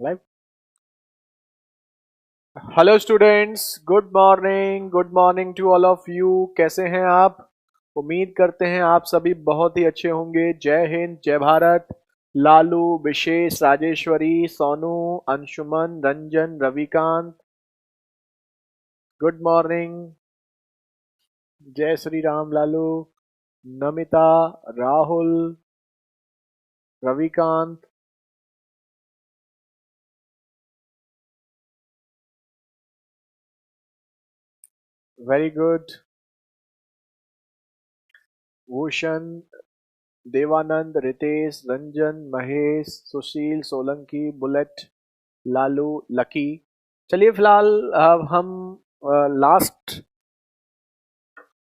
Live. Hello students, good morning to all of you. कैसे हैं आप? उम्मीद करते हैं आप सभी बहुत ही अच्छे होंगे। जय हिंद, जय भारत। लालू, विशेष, राजेश्वरी, सोनू, अंशुमन, रंजन, रविकांत, गुड मॉर्निंग। जय श्री राम लालू, नमिता, राहुल, रविकांत, वेरी गुड। भूषण, देवानंद, रितेश, रंजन, महेश, सुशील, सोलंकी, बुलेट, लालू, लकी। चलिए फिलहाल अब हम लास्ट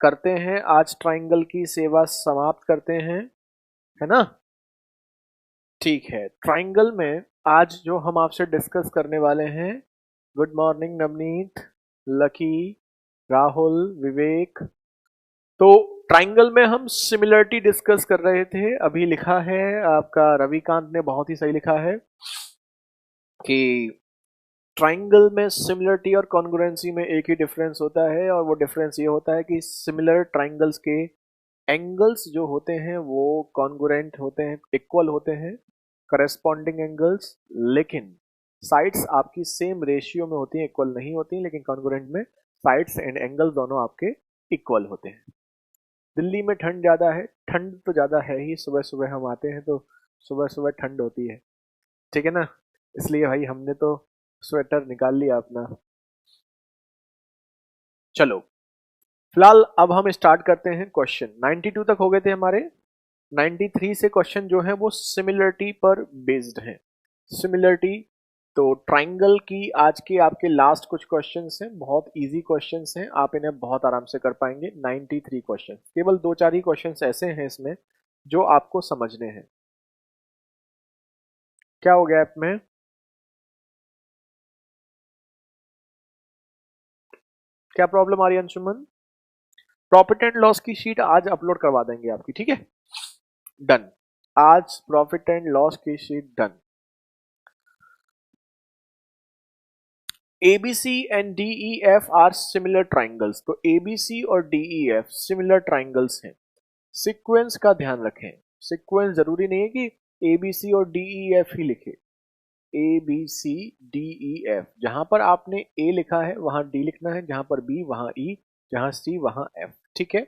करते हैं, आज ट्राइंगल की सेवा समाप्त करते हैं, है ना? ठीक है, ट्राइंगल में आज जो हम आपसे डिस्कस करने वाले हैं, गुड मॉर्निंग नवनीत, लकी, राहुल, विवेक। तो ट्राइंगल में हम सिमिलरिटी डिस्कस कर रहे थे। अभी लिखा है आपका रविकांत ने, बहुत ही सही लिखा है कि ट्राइंगल में सिमिलरिटी और कॉन्ग्रुएंसी में एक ही डिफरेंस होता है, और वो डिफरेंस ये होता है कि सिमिलर ट्राइंगल्स के एंगल्स जो होते हैं वो कॉन्ग्रुएंट होते हैं, इक्वल होते हैं, करस्पॉन्डिंग एंगल्स। लेकिन साइड्स आपकी सेम रेशियो में होती हैं, इक्वल नहीं होती, लेकिन कॉन्ग्रुएंट में साइड्स एंड एंगल दोनों आपके इक्वल होते हैं। दिल्ली में ठंड ज़्यादा है, ठंड तो ज़्यादा है ही, सुबह सुबह हम आते हैं तो सुबह सुबह ठंड होती है, ठीक है ना? इसलिए भाई हमने तो स्वेटर निकाल लिया अपना। चलो फिलहाल अब हम स्टार्ट करते हैं। क्वेश्चन 92 तक हो गए थे हमारे। 93 से क्वेश्चन जो है वो सिमिलरिटी पर बेस्ड है। सिमिलरिटी, तो ट्राइंगल की आज के आपके लास्ट कुछ क्वेश्चंस हैं, बहुत इजी क्वेश्चंस हैं, आप इन्हें बहुत आराम से कर पाएंगे। 93 क्वेश्चन, केवल दो चार ही क्वेश्चंस ऐसे हैं इसमें जो आपको समझने हैं। क्या हो गया ऐप में? क्या प्रॉब्लम आ रही है अंशुमन? प्रॉफिट एंड लॉस की शीट आज अपलोड करवा देंगे आपकी, ठीक है? डन। आज प्रॉफिट एंड लॉस की sheet done. ABC and DEF are similar triangles. तो ABC और DEF सिमिलर ट्राइंगल्स हैं। सीक्वेंस का ध्यान रखें। सीक्वेंस जरूरी नहीं है कि ABC और DEF ही लिखे। ABCDEF, जहां पर आपने A लिखा है वहां D लिखना है, जहां पर B वहां E, जहां C वहां F, ठीक है?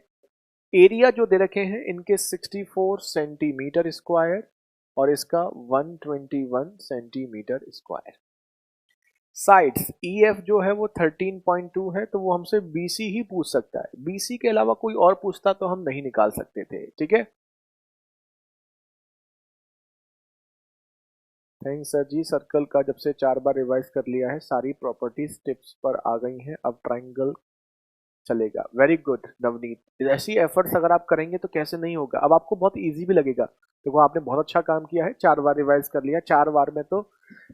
एरिया जो दे रखे हैं इनके 64 सेंटीमीटर स्क्वायर और इसका 121 सेंटीमीटर स्क्वायर। साइड्स EF जो है वो 13.2 है, तो वो हमसे BC ही पूछ सकता है। BC के अलावा कोई और पूछता तो हम नहीं निकाल सकते थे, ठीक है? थैंक्स सर जी। सर्कल का जब से 4 बार रिवाइज कर लिया है, सारी प्रॉपर्टीज टिप्स पर आ गई हैं, अब ट्राइंगल चलेगा। वेरी गुड नवनीत, ऐसी एफर्ट्स अगर आप करेंगे तो कैसे नहीं होगा, अब आपको बहुत इजी भी लगेगा। देखो आपने बहुत अच्छा काम किया है, 4 बार रिवाइज कर लिया, 4 बार में तो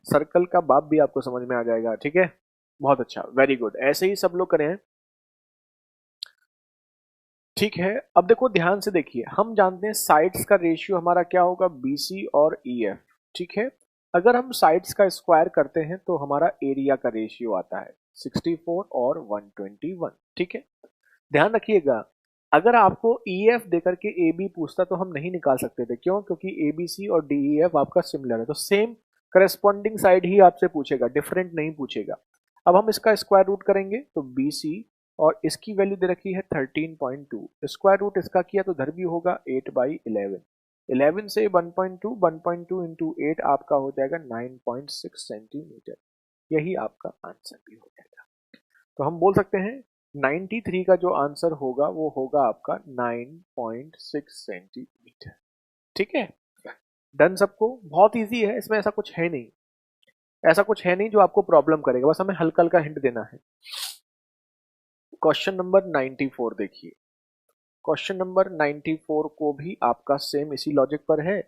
सर्कल का बाप भी आपको समझ में आ जाएगा, ठीक है? बहुत अच्छा, वेरी गुड, ऐसे ही सब लोग करें। ठीक है, अब देखो ध्यान से देखिए, हम जानते हैं साइड्स का रेशियो हमारा क्या होगा, BC और EF, ठीक है? अगर हम साइड्स का स्क्वायर करते हैं तो हमारा एरिया का रेशियो आता है 64 और 121, ठीक है? ध्यान रखिएगा, अगर आपको EF देकर के AB पूछता तो हम नहीं निकाल सकते थे। क्यों? क्योंकि ABC और DEF आपका सिमिलर है, तो सेम करस्पॉन्डिंग साइड ही आपसे पूछेगा, डिफरेंट नहीं पूछेगा। अब हम इसका स्क्वायर रूट करेंगे तो BC, और इसकी वैल्यू दे रखी है 13.2, स्क्वायर रूट इसका किया तो इधर भी होगा 8/11। 11 से 1.2, 1.2 इंटू 8 आपका हो जाएगा 9.6 सेंटीमीटर। यही आपका आंसर भी हो जाएगा। तो हम बोल सकते हैं 93 का जो आंसर होगा वो होगा आपका 9.6 सेंटीमीटर, ठीक है? डन सबको? बहुत इजी है, इसमें ऐसा कुछ है नहीं, ऐसा कुछ है नहीं जो आपको प्रॉब्लम करेगा, बस हमें हल्का हल्का हिंट देना है। क्वेश्चन नंबर 94 देखिए। क्वेश्चन नंबर 94 को भी आपका सेम इसी लॉजिक पर है,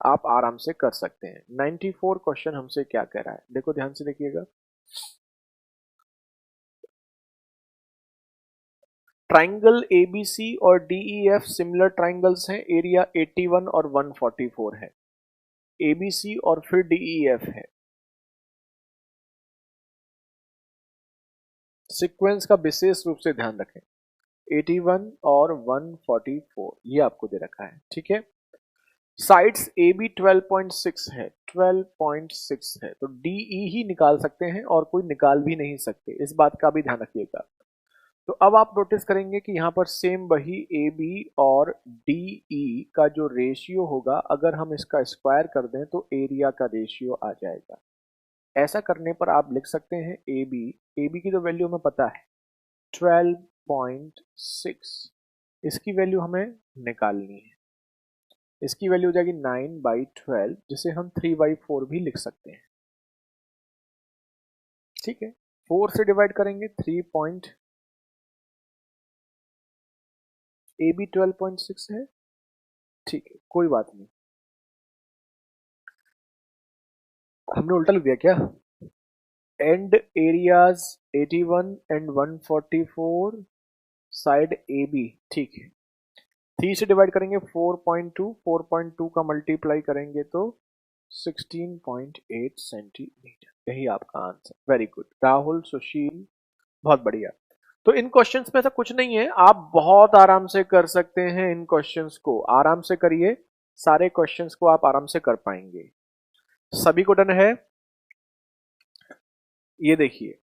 आप आराम से कर सकते हैं। 94 क्वेश्चन हमसे क्या कह रहा है, देखो ध्यान से देखिएगा। ट्राइंगल ABC और DEF सिमिलर ट्राइंगल्स हैं, एरिया 81 और 144 है। ABC और फिर DEF है। सीक्वेंस का विशेष रूप से ध्यान रखें। 81 और 144 ये आपको दे रखा है, ठीक है। साइड्स ए बी 12.6 है, 12.6 है, तो डी ई ही निकाल सकते हैं और कोई निकाल भी नहीं सकते, इस बात का भी ध्यान रखिएगा। तो अब आप नोटिस करेंगे कि यहाँ पर सेम वही ए बी और डी ई का जो रेशियो होगा, अगर हम इसका स्क्वायर कर दें तो एरिया का रेशियो आ जाएगा। ऐसा करने पर आप लिख सकते हैं ए बी की तो वैल्यू हमें पता है 12.6, इसकी वैल्यू हमें निकालनी है। इसकी वैल्यू हो जाएगी 9/12, जिसे हम 3/4 भी लिख सकते हैं, ठीक है। 4 से डिवाइड करेंगे 3 ए बी 12.6 है, ठीक है, कोई बात नहीं। हमने उल्टा लिख दिया क्या? And areas 81 and 144, side A B, ठीक है। 3 से डिवाइड करेंगे 4.2, 4.2 का मल्टीप्लाई करेंगे तो 16.8 सेंटीमीटर, यही आपका आंसर। वेरी गुड राहुल, सुशील, बहुत बढ़िया। तो इन क्वेश्चंस में ऐसा कुछ नहीं है, आप बहुत आराम से कर सकते हैं। इन क्वेश्चंस को आराम से करिए, सारे क्वेश्चंस को आप आराम से कर पाएंगे। सभी को डन है? ये देखिए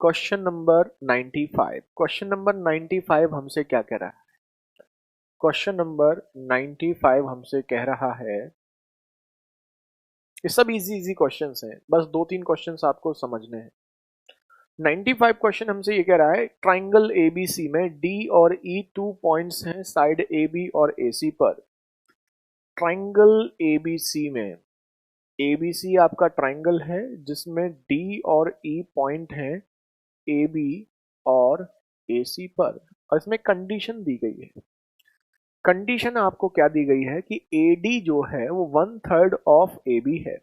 क्वेश्चन नंबर 95। क्वेश्चन नंबर 95 हमसे क्या कह रहा है? क्वेश्चन नंबर 95 हमसे कह रहा है, ये सब इजी इजी क्वेश्चंस हैं, बस 2-3 क्वेश्चंस आपको समझने हैं। 95 क्वेश्चन हमसे ये कह रहा है, ट्राइंगल एबीसी में डी और ई 2 पॉइंट्स हैं साइड ए बी और ए सी पर। ट्राइंगल एबीसी में, एबीसी आपका ट्राइंगल है जिसमें डी और ई पॉइंट हैं ए बी और ए सी पर, और इसमें कंडीशन दी गई है। कंडीशन आपको क्या दी गई है कि AD जो है वो 1/3 ऑफ AB है।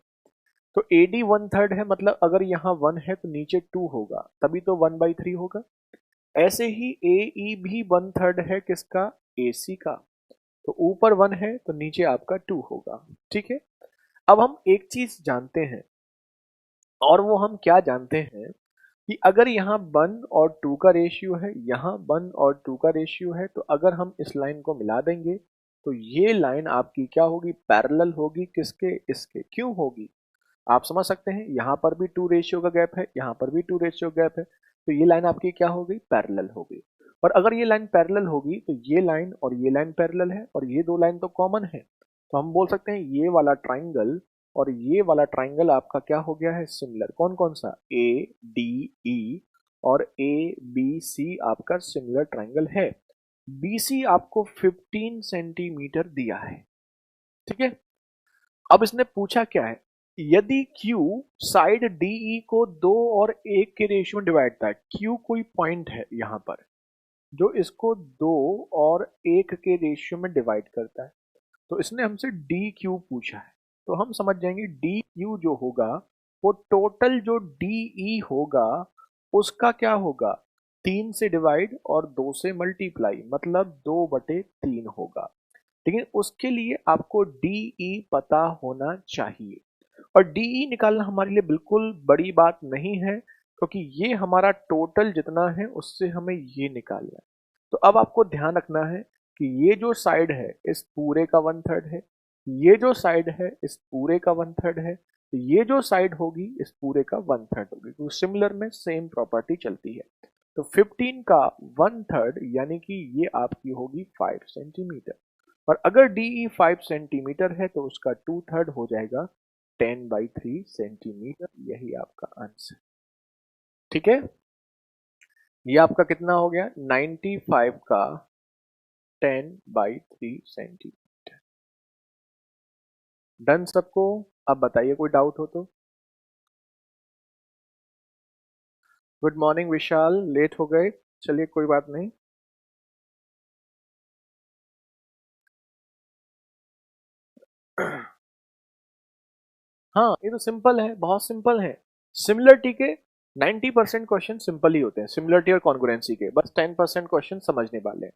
तो AD 1/3 है, मतलब अगर यहाँ 1 है तो नीचे 2 होगा, तभी तो 1/3 होगा। ऐसे ही AE भी 1/3 है किसका? AC का। तो ऊपर 1 है तो नीचे आपका 2 होगा, ठीक है। अब हम एक चीज जानते हैं, और वो हम क्या जानते हैं कि अगर यहाँ 1 और 2 का रेशियो है, यहाँ 1 और 2 का रेशियो है, तो अगर हम इस लाइन को मिला देंगे तो ये लाइन आपकी क्या होगी? पैरेलल होगी किसके? इसके। क्यों होगी? आप समझ सकते हैं, यहाँ पर भी 2 रेशियो का गैप है, यहाँ पर भी 2 रेशियो गैप है, तो ये लाइन आपकी क्या हो गई? पैरेलल हो गई। और अगर ये लाइन पैरेलल होगी तो ये लाइन और ये लाइन पैरेलल है, और ये दो लाइन तो कॉमन है, तो हम बोल सकते हैं ये वाला ट्राइंगल और ये वाला ट्राइंगल आपका क्या हो गया है? सिमिलर। कौन कौन सा? ए डी ई और ए बी सी आपका सिमिलर ट्राइंगल है। BC आपको 15 सेंटीमीटर दिया है, ठीक है। अब इसने पूछा क्या है? यदि Q साइड DE को 2 और 1 के रेशियो में डिवाइड करता है, Q कोई पॉइंट है यहां पर जो इसको 2 और 1 के रेशियो में डिवाइड करता है, तो इसने हमसे DQ पूछा है। तो हम समझ जाएंगे DQ जो होगा वो टोटल जो DE होगा उसका क्या होगा? 3 से डिवाइड और 2 से मल्टीप्लाई, मतलब 2/3 होगा। लेकिन उसके लिए आपको DE पता होना चाहिए, और DE निकालना हमारे लिए बिल्कुल बड़ी बात नहीं है, क्योंकि ये हमारा टोटल जितना है उससे हमें ये निकालना है। तो अब आपको ध्यान रखना है कि ये जो साइड है इस पूरे का 1/3 है, ये जो साइड है इस पूरे का 1/3 है, तो ये जो साइड होगी इस पूरे का 1/3 होगी। तो सिमिलर में सेम प्रॉपर्टी चलती है। तो 15 का 1/3 यानी कि ये आपकी होगी 5 सेंटीमीटर, और अगर DE 5 सेंटीमीटर है तो उसका 2/3 हो जाएगा 10/3 सेंटीमीटर। यही आपका आंसर, ठीक है। ये आपका कितना हो गया? 95 का 10/3 सेंटीमीटर। डन सबको? अब बताइए कोई डाउट हो तो। गुड मॉर्निंग विशाल, लेट हो गए, चलिए कोई बात नहीं। हाँ ये तो सिंपल है, बहुत सिंपल है। सिमिलरिटी के 90% क्वेश्चन सिंपल ही होते हैं, सिमिलरिटी और कॉन्ग्रुएंसी के बस 10% क्वेश्चन समझने वाले हैं,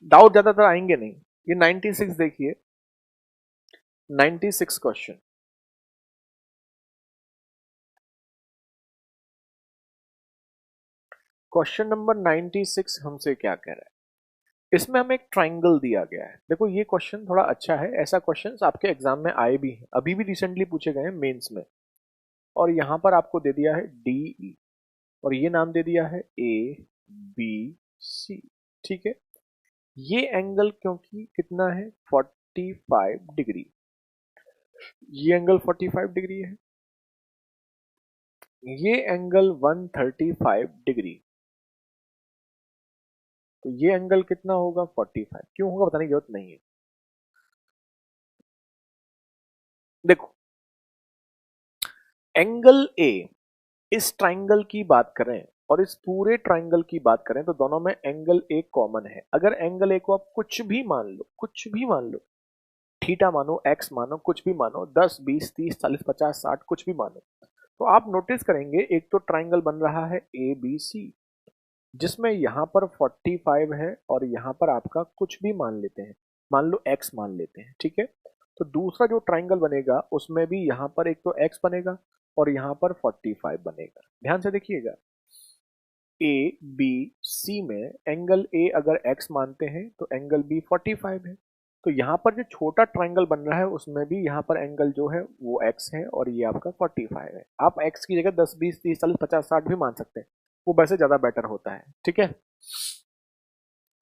डाउट ज्यादातर आएंगे नहीं। ये 96 देखिए, 96 क्वेश्चन। क्वेश्चन नंबर 96 हमसे क्या कह रहा है, इसमें हमें एक ट्राइंगल दिया गया है। देखो ये क्वेश्चन थोड़ा अच्छा है, ऐसा क्वेश्चन आपके एग्जाम में आए भी हैं, अभी भी रिसेंटली पूछे गए हैं मेंस में। और यहां पर आपको दे दिया है DE और ये नाम दे दिया है ABC। ठीक है, ये एंगल क्योंकि कितना है 45 डिग्री, ये एंगल 45 डिग्री है, ये एंगल 135 डिग्री, तो ये एंगल कितना होगा 45। क्यों होगा बताने की जरूरत नहीं है। देखो एंगल ए, इस ट्राइंगल की बात करें और इस पूरे ट्राइंगल की बात करें तो दोनों में एंगल ए कॉमन है। अगर एंगल ए को आप कुछ भी मान लो, कुछ भी मान लो, थीटा मानो, एक्स मानो, कुछ भी मानो, 10 20 30 40 50 60 कुछ भी मानो, तो आप नोटिस करेंगे एक तो ट्राइंगल बन रहा है ABC, जिसमें यहां पर 45 है और यहां पर आपका कुछ भी मान लेते हैं, मान लो x मान लेते हैं। ठीक है, तो दूसरा जो ट्राइंगल बनेगा उसमें भी यहां पर एक तो x बनेगा और यहां पर 45 बनेगा। ध्यान से देखिएगा, ABC में एंगल A अगर x मानते हैं तो एंगल B 45 है। तो यहाँ पर जो छोटा ट्राइंगल बन रहा है उसमें भी यहाँ पर एंगल जो है वो x है और ये आपका 45 है। आप x की जगह 10 20 30 40 50 60 भी मान सकते हैं, वो वैसे ज्यादा बेटर होता है। ठीक है,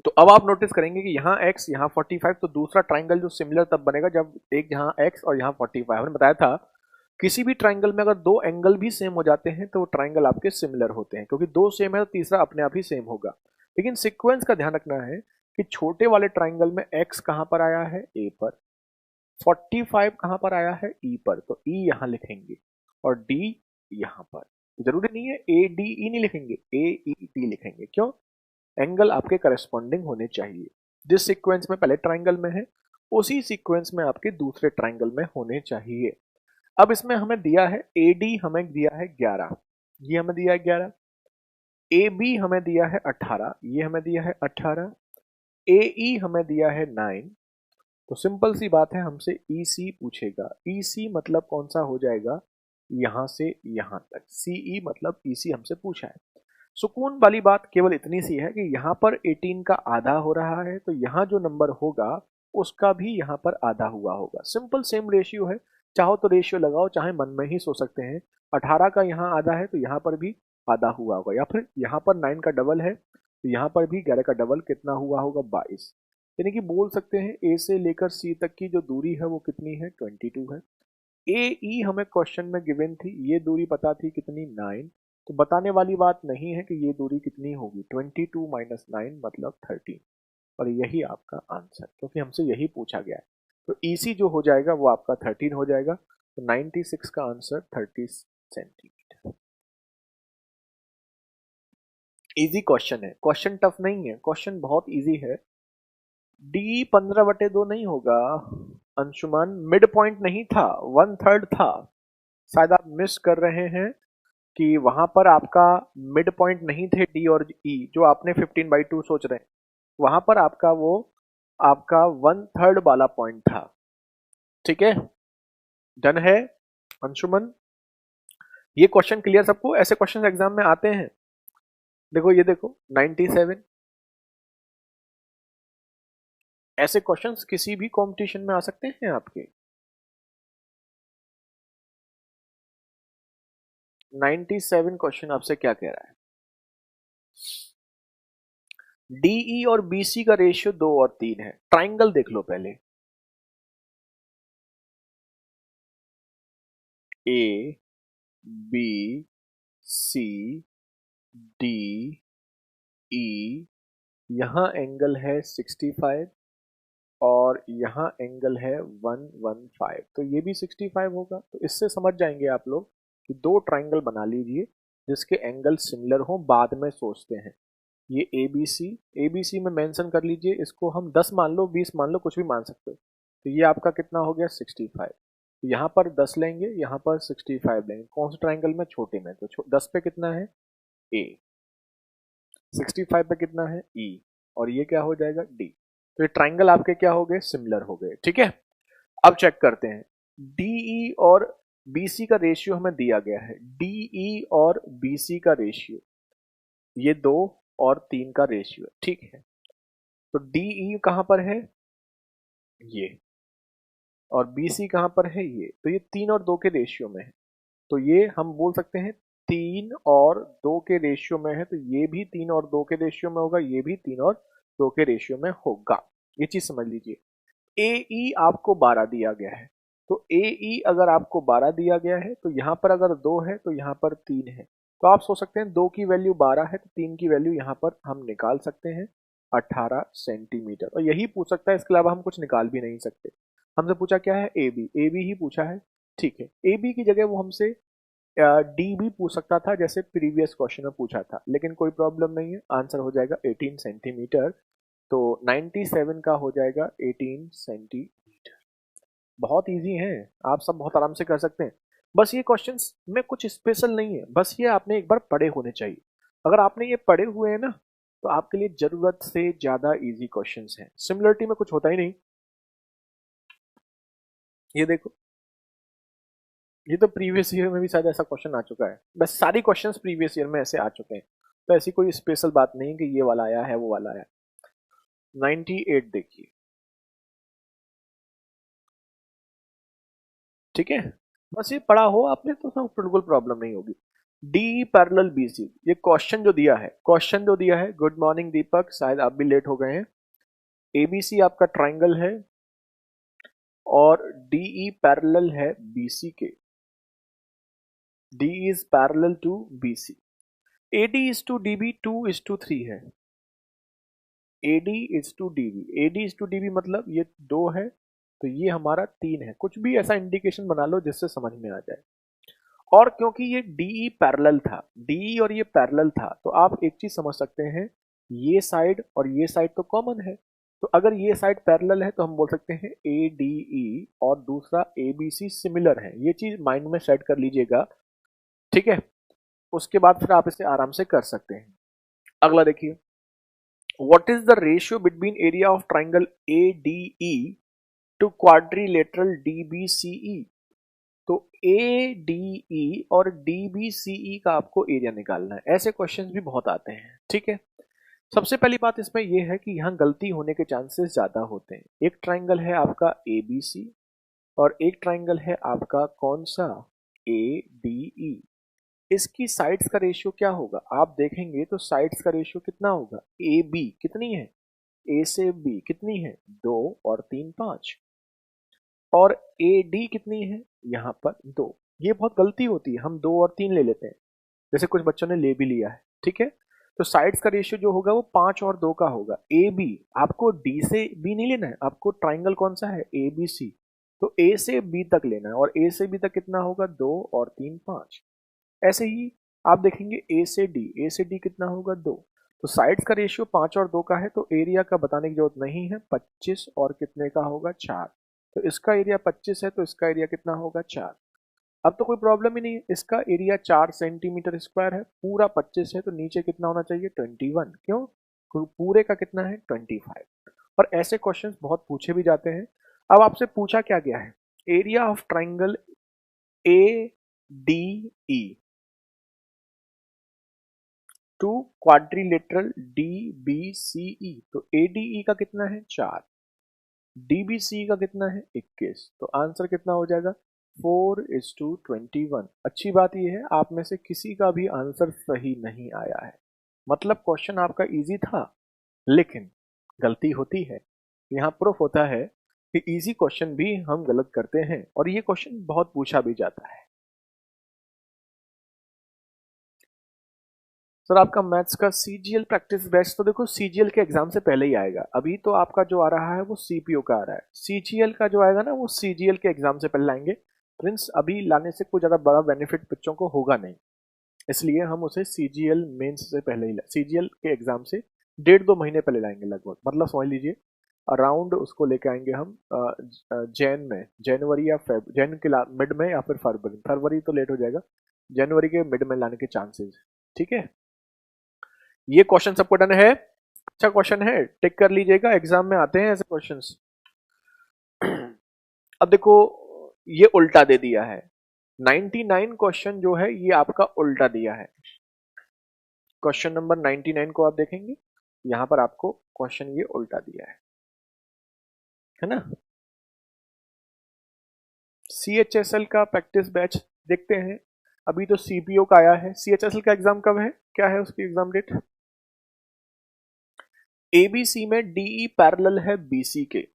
तो अब आप नोटिस करेंगे कि यहाँ x यहाँ 45, तो दूसरा ट्राइंगल जो सिमिलर तब बनेगा जब एक यहाँ x और यहाँ 45। हमने बताया था किसी भी ट्राइंगल में अगर दो एंगल भी सेम हो जाते हैं तो ट्राइंगल आपके सिमिलर होते हैं, क्योंकि दो सेम है तो तीसरा अपने आप ही सेम होगा। लेकिन सीक्वेंस का ध्यान रखना है कि छोटे वाले ट्राइंगल में x कहां पर आया है A पर, 45 कहां पर आया है E पर, तो E यहां लिखेंगे और D यहां पर। जरूरी नहीं है ADE नहीं लिखेंगे, AED लिखेंगे। क्यों? एंगल आपके करस्पॉन्डिंग होने चाहिए। जिस सीक्वेंस में पहले ट्राइंगल में है उसी सीक्वेंस में आपके दूसरे ट्राइंगल में होने चाहिए। अब इसमें हमें दिया है AD हमें दिया है 11, ये हमें दिया है 11, AB हमें दिया है 18, ये हमें दिया है 18, AE हमें दिया है 9। तो सिंपल सी बात है, हमसे EC पूछेगा। EC मतलब कौन सा हो जाएगा, यहां से यहां तक। CE मतलब EC हमसे पूछा है। सुकून वाली बात केवल इतनी सी है कि यहाँ पर 18 का आधा हो रहा है, तो यहाँ जो नंबर होगा उसका भी यहाँ पर आधा हुआ होगा। सिंपल सेम रेशियो है, चाहो तो रेशियो लगाओ, चाहे मन में ही सोच सकते हैं। 18 का यहाँ आधा है तो यहाँ पर भी आधा हुआ होगा, या फिर यहाँ पर 9 का डबल है तो यहाँ पर भी 11 का डबल कितना हुआ होगा 22। यानी कि बोल सकते हैं ए से लेकर सी तक की जो दूरी है वो कितनी है 22 है। ए ई हमें क्वेश्चन में गिवन थी, ये दूरी पता थी कितनी 9, तो बताने वाली बात नहीं है कि ये दूरी कितनी होगी, 22 माइनस 9 मतलब 13, और यही आपका आंसर, क्योंकि हमसे यही पूछा गया है। तो ईसी जो हो जाएगा वो आपका 13 हो जाएगा, तो 96 का आंसर 30 सेंटीमीटर। इजी क्वेश्चन है, क्वेश्चन टफ नहीं है, क्वेश्चन बहुत इजी है। डी 15/2 नहीं होगा अंशुमान, मिड पॉइंट नहीं था, 1/3 था। शायद आप मिस कर रहे हैं कि वहां पर आपका मिड पॉइंट नहीं थे डी और ई, जो आपने 15/2 सोच रहे हैं, वहां पर आपका वो आपका 1/3 वाला पॉइंट था। ठीक है, डन है अंशुमन। ये क्वेश्चन क्लियर सबको, ऐसे क्वेश्चन एग्जाम में आते हैं। देखो ये देखो 97, ऐसे क्वेश्चंस किसी भी कंपटीशन में आ सकते हैं आपके। 97 क्वेश्चन आपसे क्या कह रहा है, डीई और बीसी का रेशियो 2 और 3 है। ट्राइंगल देख लो पहले, A B C D E, यहां एंगल है 65 और यहां एंगल है 115, तो ये भी 65 होगा। तो इससे समझ जाएंगे आप लोग कि दो ट्राइंगल बना लीजिए जिसके एंगल सिमिलर हो, बाद में सोचते हैं। ये एबीसी में मेंशन कर लीजिए, इसको हम 10 मान लो 20 मान लो, कुछ भी मान सकते हो। तो ये आपका कितना हो गया 65। तो यहाँ पर 10 लेंगे, यहाँ पर 65 लेंगे, कौन से ट्राइंगल में, छोटे में। तो 10 पे कितना है ए, 65 पे कितना है ई, और ये क्या हो जाएगा डी। तो ये ट्राइंगल आपके क्या हो गए, सिमिलर हो गए। ठीक है, अब चेक करते हैं, डीई और बीसी का रेशियो हमें दिया गया है, डीई और बीसी का रेशियो, ये 2 और 3 का रेशियो है, ठीक है। तो DE कहां पर है, ये, और BC कहां पर है, ये। तो ये 3 और 2 के रेशियो में है, तो ये हम बोल सकते हैं 3 और 2 के रेशियो में है, तो ये भी 3 और 2 के रेशियो में होगा, ये भी 3 और 2 के रेशियो में होगा। ये चीज समझ लीजिए। AE आपको 12 दिया गया है, तो AE अगर आपको 12 दिया गया है, तो यहां पर अगर 2 है तो यहां पर 3 है, तो आप सोच सकते हैं 2 की वैल्यू 12 है, तो 3 की वैल्यू यहां पर हम निकाल सकते हैं 18 सेंटीमीटर। और यही पूछ सकता है, इसके अलावा हम कुछ निकाल भी नहीं सकते। हमसे पूछा क्या है, AB ही पूछा है, ठीक है। AB की जगह वो हमसे डी भी पूछ सकता था, जैसे प्रीवियस क्वेश्चन में पूछा था, लेकिन कोई प्रॉब्लम नहीं है, आंसर हो जाएगा 18 सेंटीमीटर। तो 97 का हो जाएगा 18 सेंटीमीटर। बहुत इजी है, आप सब बहुत आराम से कर सकते हैं। बस ये क्वेश्चंस में कुछ स्पेशल नहीं है, बस ये आपने एक बार पढ़े होने चाहिए। अगर आपने ये पढ़े हुए हैं ना, तो आपके लिए जरूरत से ज्यादा इजी क्वेश्चंस हैं। सिमिलरिटी में कुछ होता ही नहीं। ये देखो, ये तो प्रीवियस ईयर में भी शायद ऐसा क्वेश्चन आ चुका है, बस सारी क्वेश्चंस प्रीवियस ईयर में ऐसे आ चुके हैं, तो ऐसी कोई स्पेशल बात नहीं कि ये वाला आया है वो वाला आया। 98 देखिए, ठीक है। बस ये पढ़ा हो आपने तो बिल्कुल प्रॉब्लम नहीं होगी। डी पैरेलल BC, ये क्वेश्चन जो दिया है, गुड मॉर्निंग दीपक, शायद आप भी लेट हो गए हैं। ABC आपका ट्राइंगल है और DE पैरेलल है BC के, D is parallel to BC। AD is to DB 2:3 है, AD is to DB, AD is to DB मतलब ये 2 है, तो ये हमारा 3 है। कुछ भी ऐसा इंडिकेशन बना लो जिससे समझ में आ जाए। और क्योंकि ये DE पैरेलल था, DE और ये पैरेलल था, तो आप एक चीज समझ सकते हैं, ये साइड और ये साइड तो कॉमन है, तो अगर ये साइड पैरेलल है तो हम बोल सकते हैं ADE और दूसरा ABC सिमिलर है। ये चीज माइंड में सेट कर लीजिएगा, ठीक है। उसके बाद फिर आप इसे आराम से कर सकते हैं। अगला देखिए, what is the ratio between area of triangle ADE to quadrilateral DBCE। तो ADE और DBCE का आपको एरिया निकालना है। ऐसे क्वेश्चंस भी बहुत आते हैं, ठीक है। सबसे पहली बात इसमें यह है कि यहाँ गलती होने के चांसेस ज्यादा होते हैं। एक ट्राइंगल है आपका ABC और एक ट्राइंगल है आपका कौन सा, ADE। इसकी साइड्स का रेशियो क्या होगा, आप देखेंगे तो साइड्स का रेशियो कितना होगा, AB कितनी है, A से B कितनी है, 2 और 3 5, और AD कितनी है, यहाँ पर 2। ये बहुत गलती होती है, हम 2 और 3 ले लेते हैं, जैसे कुछ बच्चों ने ले भी लिया है, ठीक है। तो साइड्स का रेशियो जो होगा वो 5 और 2 का होगा। AB आपको D से B नहीं लेना है, आपको ट्राइंगल कौन सा है, ABC, तो A से B तक लेना है, और A से B तक कितना होगा, 2 और 3 5। ऐसे ही आप देखेंगे A से D कितना होगा, 2। तो साइड्स का रेशियो 5 और 2 का है, तो एरिया का बताने की जरूरत नहीं है, 25 और कितने का होगा, 4। तो इसका एरिया 25 है, तो इसका एरिया कितना होगा, 4। अब तो कोई प्रॉब्लम ही नहीं है, इसका एरिया 4 सेंटीमीटर स्क्वायर है, पूरा 25 है, तो नीचे कितना होना चाहिए, 21। क्यों, पूरे का कितना है, 25। और ऐसे क्वेश्चंस बहुत पूछे भी जाते हैं। अब आपसे पूछा क्या गया है, area of triangle ADE to quadrilateral DBCE। तो ADE का कितना है, 4, DBCE का कितना है, 21। तो आंसर कितना हो जाएगा, 4:21। अच्छी बात यह है, आप में से किसी का भी आंसर सही नहीं आया है, मतलब क्वेश्चन आपका इजी था, लेकिन गलती होती है। यहाँ प्रूफ होता है कि इजी क्वेश्चन भी हम गलत करते हैं, और ये क्वेश्चन बहुत पूछा भी जाता है। सर आपका मैथ्स का CGL प्रैक्टिस बेस्ट, तो देखो CGL के एग्जाम से पहले ही आएगा। अभी तो आपका जो आ रहा है वो CPO का आ रहा है, CGL का जो आएगा ना वो CGL के एग्जाम से पहले लाएंगे। प्रिंस अभी लाने से कोई ज्यादा बड़ा बेनिफिट बच्चों को होगा नहीं, इसलिए हम उसे CGL मेंस से पहले ही CGL के एग्जाम से 1.5-2 महीने पहले लाएंगे लगभग, मतलब समझ लीजिए अराउंड उसको लेके आएंगे हम जनवरी या जैन के मिड में, या फिर फरवरी। फरवरी तो लेट हो जाएगा, जनवरी के मिड में लाने के चांसेस, ठीक है। ये क्वेश्चन सबको डन है, अच्छा क्वेश्चन है, टिक कर लीजिएगा, एग्जाम में आते हैं ऐसे क्वेश्चंस। अब देखो ये उल्टा दे दिया है, 99 क्वेश्चन जो है ये आपका उल्टा दिया है। क्वेश्चन नंबर 99 को आप देखेंगे, यहां पर आपको क्वेश्चन ये उल्टा दिया है ना। CHSL का प्रैक्टिस बैच देखते हैं। अभी तो CPO का आया है। CHSL का एग्जाम कब है, क्या है उसकी एग्जाम डेट? ABC में DE पैरेलल है BC के,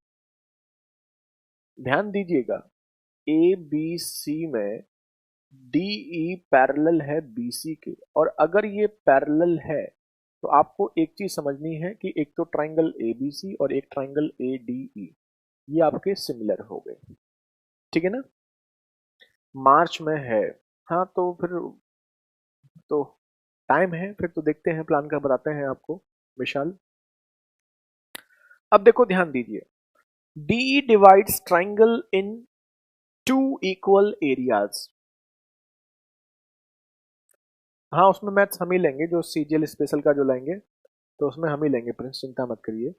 ध्यान दीजिएगा। ABC में DE पैरेलल है BC के, और अगर ये पैरेलल है तो आपको एक चीज समझनी है कि एक तो ट्राइंगल ABC और एक ट्राइंगल ADE, ये आपके सिमिलर हो गए, ठीक है ना। मार्च में है, हाँ तो फिर तो टाइम है, फिर तो देखते हैं, प्लान का बताते हैं आपको विशाल। अब देखो ध्यान दीजिए, DE divides triangle in 2 equal areas. हाँ उसमें मैथ्स हम ही लेंगे, जो CGL स्पेशल का जो लेंगे तो उसमें हम ही लेंगे, प्रिंस चिंता मत करिए।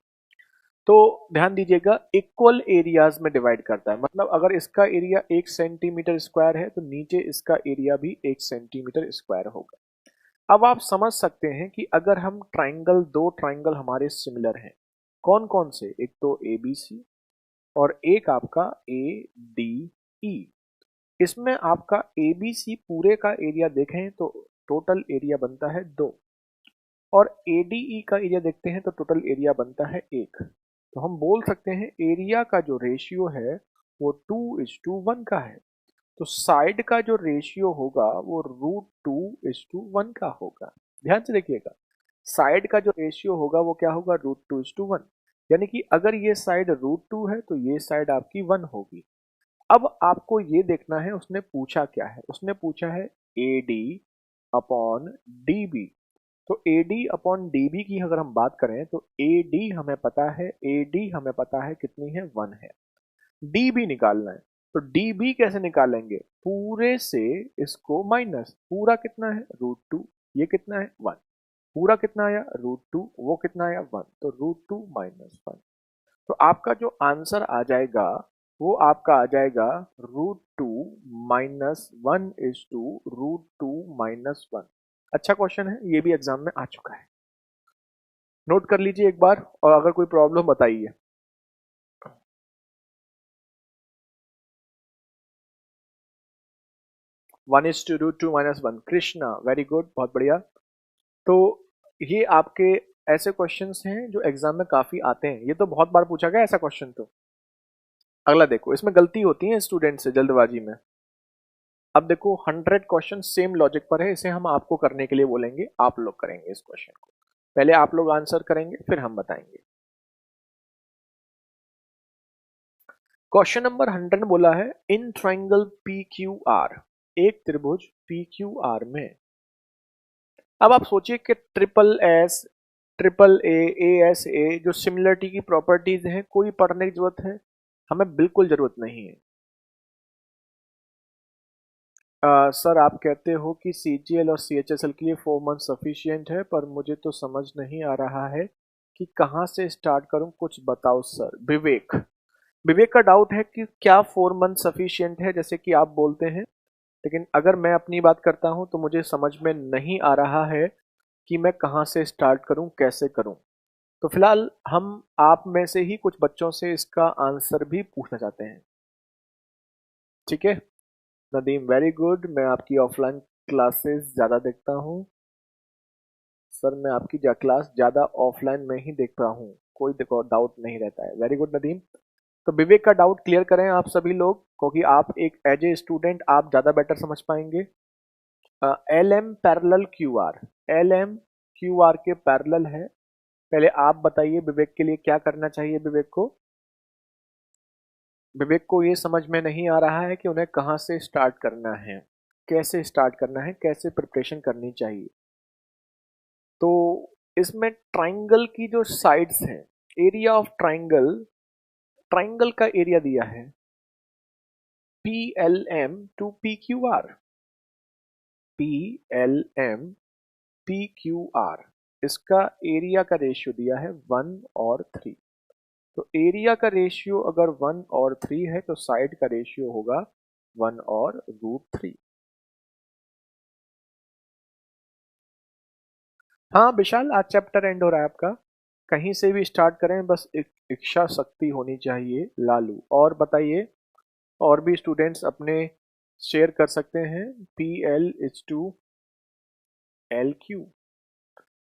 तो ध्यान दीजिएगा, इक्वल एरियाज में डिवाइड करता है, मतलब अगर इसका एरिया 1 सेंटीमीटर स्क्वायर है तो नीचे इसका एरिया भी 1 सेंटीमीटर स्क्वायर होगा। अब आप समझ सकते हैं कि अगर हम ट्राइंगल, दो ट्राइंगल हमारे सिमिलर हैं, कौन कौन से, एक तो ABC और एक आपका ADE। इसमें आपका ABC पूरे का एरिया देखें तो टोटल एरिया बनता है 2, और ADE का एरिया देखते हैं तो टोटल एरिया बनता है 1। तो हम बोल सकते हैं एरिया का जो रेशियो है वो 2:1 का है। तो साइड का जो रेशियो होगा वो √2:1 का होगा। ध्यान से देखिएगा, साइड का जो रेशियो होगा वो क्या होगा, √2:1। यानी कि अगर ये साइड √2 है तो ये साइड आपकी 1 होगी। अब आपको ये देखना है उसने पूछा क्या है, उसने पूछा है AD अपॉन DB। तो AD अपॉन DB की अगर हम बात करें तो AD हमें पता है, AD हमें पता है कितनी है, 1 है। DB निकालना है, तो DB कैसे निकालेंगे, पूरे से इसको माइनस, पूरा कितना है √2, ये कितना है 1, पूरा कितना आया √2, वो कितना आया 1, तो √2 माइनस 1। तो आपका जो आंसर आ जाएगा वो आपका आ जाएगा √2 माइनस 1:√2 - 1। अच्छा क्वेश्चन है, ये भी एग्जाम में आ चुका है, नोट कर लीजिए एक बार, और अगर कोई प्रॉब्लम बताइए। One is to √2 - 1, Krishna very good, बहुत बढ़िया। तो ये आपके ऐसे क्वेश्चंस हैं जो एग्जाम में काफी आते हैं, ये तो बहुत बार पूछा गया ऐसा क्वेश्चन। तो अगला देखो, इसमें गलती होती है स्टूडेंट से जल्दबाजी में। अब देखो 100 क्वेश्चन सेम लॉजिक पर है, इसे हम आपको करने के लिए बोलेंगे, आप लोग करेंगे इस क्वेश्चन को, पहले आप लोग आंसर करेंगे फिर हम बताएंगे। क्वेश्चन नंबर 100 बोला है, इन ट्राइंगल PQR, एक त्रिभुज PQR में। अब आप सोचिए कि SSS, AAA, जो सिमिलरिटी की प्रॉपर्टीज हैं, कोई पढ़ने की जरूरत है, हमें बिल्कुल जरूरत नहीं है। सर आप कहते हो कि CGL और CHSL के लिए 4 मंथ सफिशियंट है, पर मुझे तो समझ नहीं आ रहा है कि कहाँ से स्टार्ट करूं, कुछ बताओ सर। विवेक, विवेक का डाउट है कि क्या 4 मंथ सफिशियंट है जैसे कि आप बोलते हैं, लेकिन अगर मैं अपनी बात करता हूं तो मुझे समझ में नहीं आ रहा है कि मैं कहाँ से स्टार्ट करूं, कैसे करूं। तो फिलहाल हम आप में से ही कुछ बच्चों से इसका आंसर भी पूछना चाहते हैं, ठीक है। नदीम वेरी गुड, मैं आपकी ऑफलाइन क्लासेस ज़्यादा देखता हूँ। सर मैं आपकी क्लास ज़्यादा ऑफलाइन में ही देखता हूँ, कोई देखो डाउट नहीं रहता है, वेरी गुड नदीम। तो विवेक का डाउट क्लियर करें आप सभी लोग, क्योंकि आप एक एज ए स्टूडेंट आप ज़्यादा बेटर समझ पाएंगे। LM parallel QR, LM QR के पैरेलल है। पहले आप बताइए विवेक के लिए क्या करना चाहिए। विवेक को ये समझ में नहीं आ रहा है कि उन्हें कहाँ से स्टार्ट करना है, कैसे स्टार्ट करना है, कैसे प्रिपरेशन करनी चाहिए। तो इसमें ट्राइंगल की जो साइड्स हैं, एरिया ऑफ ट्राइंगल, ट्राइंगल का एरिया दिया है PLM to PQR, PLM PQR, इसका एरिया का रेशियो दिया है 1:3। तो एरिया का रेशियो अगर 1:3 है तो साइड का रेशियो होगा 1/√3। हाँ विशाल, आज चैप्टर एंड हो रहा है आपका, कहीं से भी स्टार्ट करें, बस इच्छा शक्ति होनी चाहिए लालू। और बताइए, और भी स्टूडेंट्स अपने शेयर कर सकते हैं। P L is to L Q.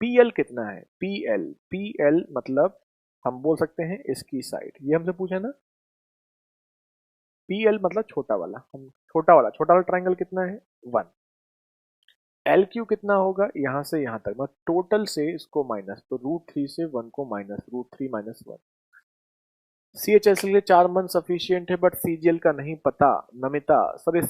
P L कितना है? पी एल मतलब हम बोल सकते हैं इसकी साइड, ये हमसे पूछा ना। पी एल मतलब छोटा वाला, हम छोटा वाला ट्राइंगल कितना है? 1। एल क्यू कितना होगा? यहाँ से यहाँ तक, मतलब टोटल से इसको माइनस, तो √3 से 1 को माइनस, √3 - 1। सी एच एस के लिए 4 मंथ सफिशियंट है, बट सीजीएल का नहीं पता। नमिता सर, क्या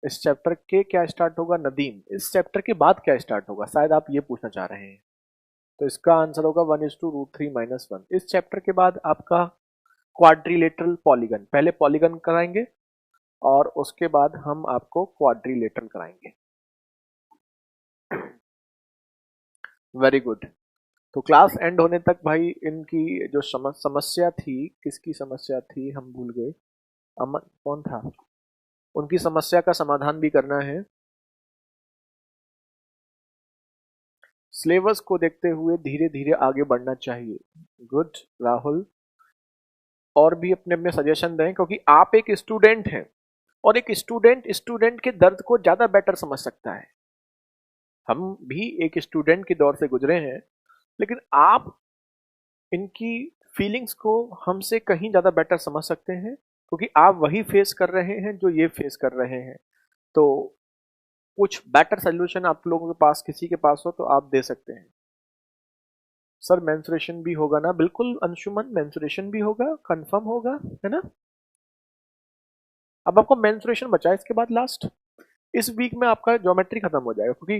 इस चैप्टर के क्या स्टार्ट होगा? नदीम, इस चैप्टर के बाद क्या स्टार्ट होगा, शायद आप ये पूछना चाह रहे हैं। तो इसका आंसर होगा 1:√3 - 1। इस चैप्टर के बाद आपका क्वाड्रिलेटरल पॉलीगन, पहले पॉलीगन कराएंगे और उसके बाद हम आपको क्वाड्रिलेटरल कराएंगे। Very good. तो क्लास एंड होने तक भाई इनकी जो समस्या थी, किसकी समस्या थी हम भूल गए, अमन कौन था, उनकी समस्या का समाधान भी करना है। सिलेबस को देखते हुए धीरे धीरे आगे बढ़ना चाहिए। गुड राहुल, और भी अपने अपने सजेशन दें, क्योंकि आप एक स्टूडेंट हैं और एक स्टूडेंट के दर्द को ज्यादा बेटर समझ सकता है। हम भी एक स्टूडेंट के दौर से गुजरे हैं, लेकिन आप इनकी फीलिंग्स को हमसे कहीं ज्यादा बेटर समझ सकते हैं, क्योंकि आप वही फेस कर रहे हैं जो ये फेस कर रहे हैं। तो कुछ बेटर सोल्यूशन आप लोगों के पास, किसी के पास हो तो आप दे सकते हैं। सर मेंस्ट्रुएशन भी होगा ना? बिल्कुल अंशुमन, मेंस्ट्रुएशन भी होगा, कंफर्म होगा, है ना। अब आपको मेंस्ट्रुएशन बचा है, इसके बाद लास्ट इस वीक में आपका ज्योमेट्री खत्म हो जाएगा, क्योंकि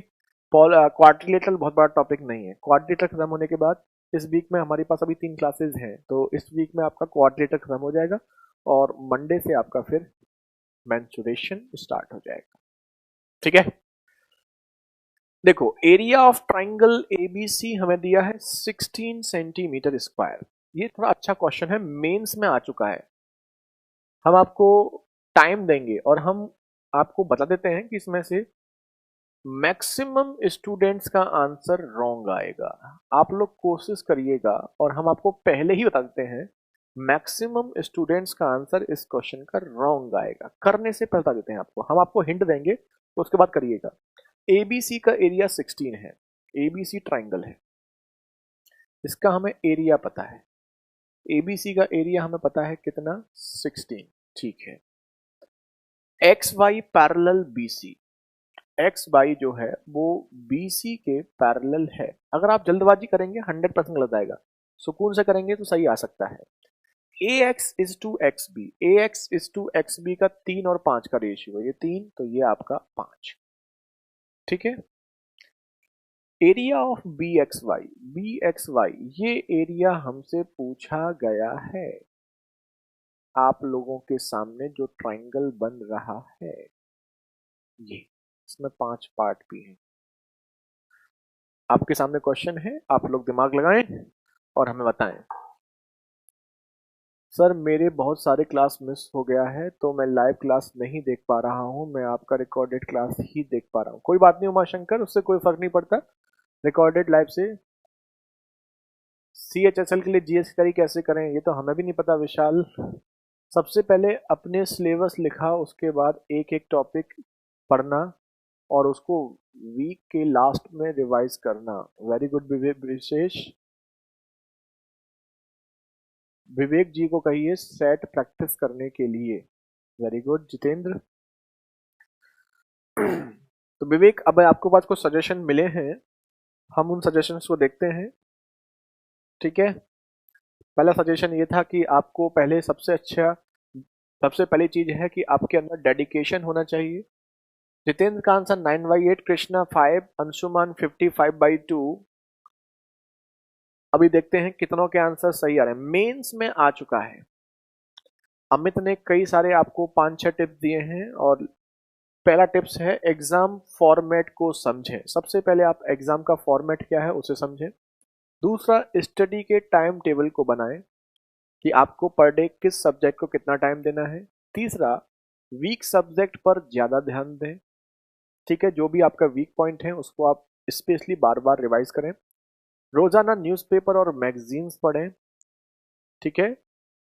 क्वाड्रिलेटरल बहुत बड़ा टॉपिक नहीं है। क्वाड्रिलेटरल खत्म होने के बाद इस वीक में हमारे पास अभी 3 क्लासेस हैं, तो इस वीक में आपका क्वाड्रिलेटरल खत्म हो जाएगा और मंडे से आपका फिर मेंस्ट्रुएशन स्टार्ट हो जाएगा। ठीक है, देखो एरिया ऑफ ट्राइंगल एबीसी हमें दिया है 16 सेंटीमीटर स्क्वायर। ये थोड़ा अच्छा क्वेश्चन है, मेंस में आ चुका है। हम आपको टाइम देंगे और हम आपको बता देते हैं कि इसमें से मैक्सिमम स्टूडेंट्स का आंसर रॉन्ग आएगा। आप लोग कोशिश करिएगा, और हम आपको पहले ही बता देते हैं मैक्सिमम स्टूडेंट्स का आंसर इस क्वेश्चन का रॉन्ग आएगा। करने से पहले बता देते हैं आपको, हम आपको हिंट देंगे तो उसके बाद करिएगा। एबीसी का एरिया 16 है, एबीसी ट्राइंगल है, इसका हमें एरिया पता है। एबीसी का एरिया हमें पता है कितना? 16। ठीक है, X Y parallel BC, X Y जो है वो बीसी के पैरेलल है। अगर आप जल्दबाजी करेंगे 100% गलत आएगा, सुकून से करेंगे तो सही आ सकता है। ax is to X B, ax is to X B का 3 और 5 का रेशियो है, ये 3 तो ये आपका 5। ठीक है, area of B X Y, ये एरिया हमसे पूछा गया है। आप लोगों के सामने जो ट्राइंगल बन रहा है ये, इसमें 5 पार्ट भी हैं। आपके सामने क्वेश्चन है, आप लोग दिमाग लगाएं और हमें बताएं। सर मेरे बहुत सारे क्लास मिस हो गया है, तो मैं लाइव क्लास नहीं देख पा रहा हूं, मैं आपका रिकॉर्डेड क्लास ही देख पा रहा हूं। कोई बात नहीं उमाशंकर, उससे कोई फर्क नहीं पड़ता, रिकॉर्डेड लाइव से। CHSL के लिए जीएस की तैयारी कैसे करें, ये तो हमें भी नहीं पता विशाल। सबसे पहले अपने सिलेबस लिखा, उसके बाद एक एक टॉपिक पढ़ना और उसको वीक के लास्ट में रिवाइज करना। वेरी गुड विशेष, विवेक जी को कहिए सेट प्रैक्टिस करने के लिए। Very good Jitendra. तो विवेक, अब आपके पास कुछ सजेशन मिले हैं, हम उन सजेशंस को देखते हैं। ठीक है, पहला सजेशन ये था कि आपको पहले सबसे पहली चीज है कि आपके अंदर डेडिकेशन होना चाहिए। जितेंद्र का आंसर 9/8, कृष्णा 5, अंशुमान 55/2। अभी देखते हैं कितनों के आंसर सही आ रहे हैं। मेंस में आ चुका है, अमित ने कई सारे आपको 5-6 टिप्स दिए हैं, और पहला टिप्स है एग्जाम फॉर्मेट को समझें। सबसे पहले आप एग्जाम का फॉर्मेट क्या है उसे समझें। दूसरा, स्टडी के टाइम टेबल को बनाएं कि आपको पर डे किस सब्जेक्ट को कितना टाइम देना है। तीसरा, वीक सब्जेक्ट पर ज्यादा ध्यान दें। ठीक है, जो भी आपका वीक पॉइंट है उसको आप स्पेशली बार बार रिवाइज करें। रोजाना न्यूज़पेपर और मैगजीन्स पढ़ें, ठीक है,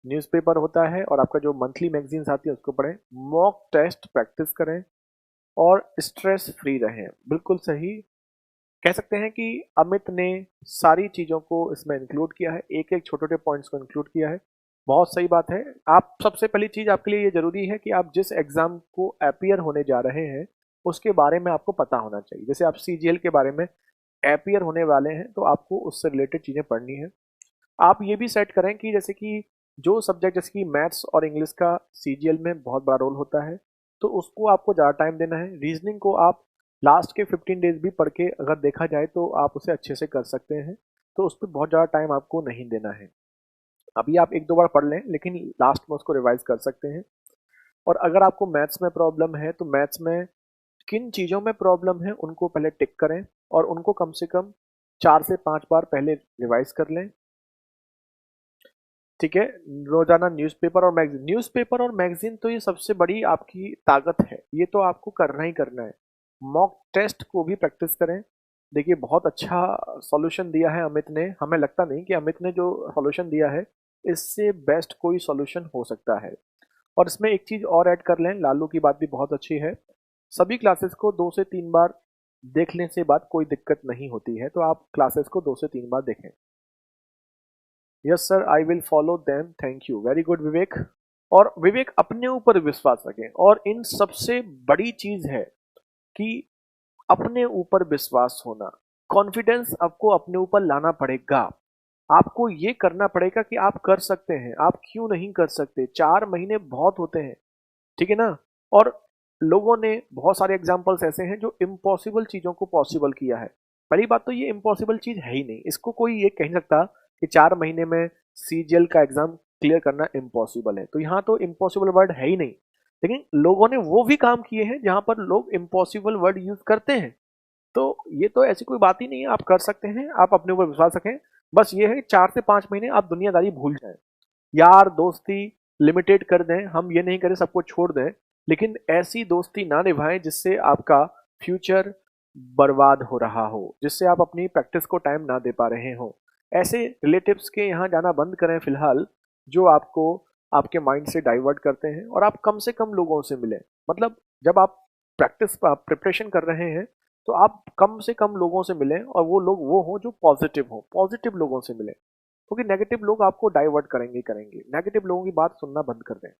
न्यूज़पेपर होता है और आपका जो मंथली मैगजीन्स आती है उसको पढ़ें। मॉक टेस्ट प्रैक्टिस करें और स्ट्रेस फ्री रहें। बिल्कुल सही कह सकते हैं कि अमित ने सारी चीज़ों को इसमें इंक्लूड किया है, एक एक छोटे छोटे पॉइंट्स को इंक्लूड किया है। बहुत सही बात है। आप सबसे पहली चीज़ आपके लिए ये जरूरी है कि आप जिस एग्जाम को अपियर होने जा रहे हैं उसके बारे में आपको पता होना चाहिए। जैसे आप सीजीएल के बारे में अपियर होने वाले हैं तो आपको उससे रिलेटेड चीज़ें पढ़नी है। आप ये भी सेट करें कि जैसे कि जो सब्जेक्ट जैसे कि मैथ्स और इंग्लिश का सीजीएल में बहुत बड़ा रोल होता है तो उसको आपको ज़्यादा टाइम देना है। रीजनिंग को आप लास्ट के 15 डेज भी पढ़ के अगर देखा जाए तो आप उसे अच्छे से कर सकते हैं, तो उस पर बहुत ज़्यादा टाइम आपको नहीं देना है। अभी आप एक दो बार पढ़ लें लेकिन लास्ट में उसको रिवाइज कर सकते हैं। और अगर आपको मैथ्स में प्रॉब्लम है तो मैथ्स में किन चीज़ों में प्रॉब्लम है उनको पहले टिक करें और उनको कम से कम 4 से 5 बार पहले रिवाइज कर लें, ठीक है। रोजाना न्यूज़पेपर और मैगजीन तो ये सबसे बड़ी आपकी ताकत है, ये तो आपको करना ही करना है। मॉक टेस्ट को भी प्रैक्टिस करें। देखिए बहुत अच्छा सॉल्यूशन दिया है अमित ने, हमें लगता नहीं कि अमित ने जो सॉल्यूशन दिया है इससे बेस्ट कोई सॉल्यूशन हो सकता है। और इसमें एक चीज और ऐड कर लें, लालू की बात भी बहुत अच्छी है। सभी क्लासेस को 2 से 3 बार देखने से बाद कोई दिक्कत नहीं होती है, तो आप क्लासेस को 2 से 3 बार देखें। Yes sir, I will follow them, thank you, very good Vivek. और विवेक अपने ऊपर विश्वास रखें, और इन सबसे बड़ी चीज है कि अपने ऊपर विश्वास होना, कॉन्फिडेंस आपको अपने ऊपर लाना पड़ेगा। आपको ये करना पड़ेगा कि आप कर सकते हैं, आप क्यों नहीं कर सकते। 4 महीने बहुत होते हैं, ठीक है ना। और लोगों ने बहुत सारे एग्जाम्पल्स ऐसे हैं जो इम्पॉसिबल चीजों को पॉसिबल किया है। पहली बात तो ये इम्पॉसिबल चीज है ही नहीं, इसको कोई ये कह नहीं सकता कि 4 महीने में सीजीएल का एग्जाम क्लियर करना इम्पॉसिबल है, तो यहाँ तो इम्पॉसिबल वर्ड है ही नहीं। लेकिन लोगों ने वो भी काम किए हैं जहां पर लोग इम्पॉसिबल वर्ड यूज करते हैं, तो ये तो ऐसी कोई बात ही नहीं है, आप कर सकते हैं, आप अपने ऊपर विश्वास रखें। बस ये है 4 से 5 महीने आप दुनियादारी भूल जाएं, यार दोस्ती लिमिटेड कर दें, हम ये नहीं करें सबको छोड़ दें, लेकिन ऐसी दोस्ती ना निभाएं जिससे आपका फ्यूचर बर्बाद हो रहा हो, जिससे आप अपनी प्रैक्टिस को टाइम ना दे पा रहे हो। ऐसे रिलेटिव्स के यहाँ जाना बंद करें फिलहाल, जो आपको आपके माइंड से डाइवर्ट करते हैं, और आप कम से कम लोगों से मिलें। मतलब जब आप प्रिपरेशन कर रहे हैं तो आप कम से कम लोगों से मिलें, और वो लोग वो हों जो पॉजिटिव हों, पॉजिटिव लोगों से मिलें, क्योंकि नेगेटिव लोग आपको डाइवर्ट करेंगे करेंगे। नेगेटिव लोगों की बात सुनना बंद कर दें।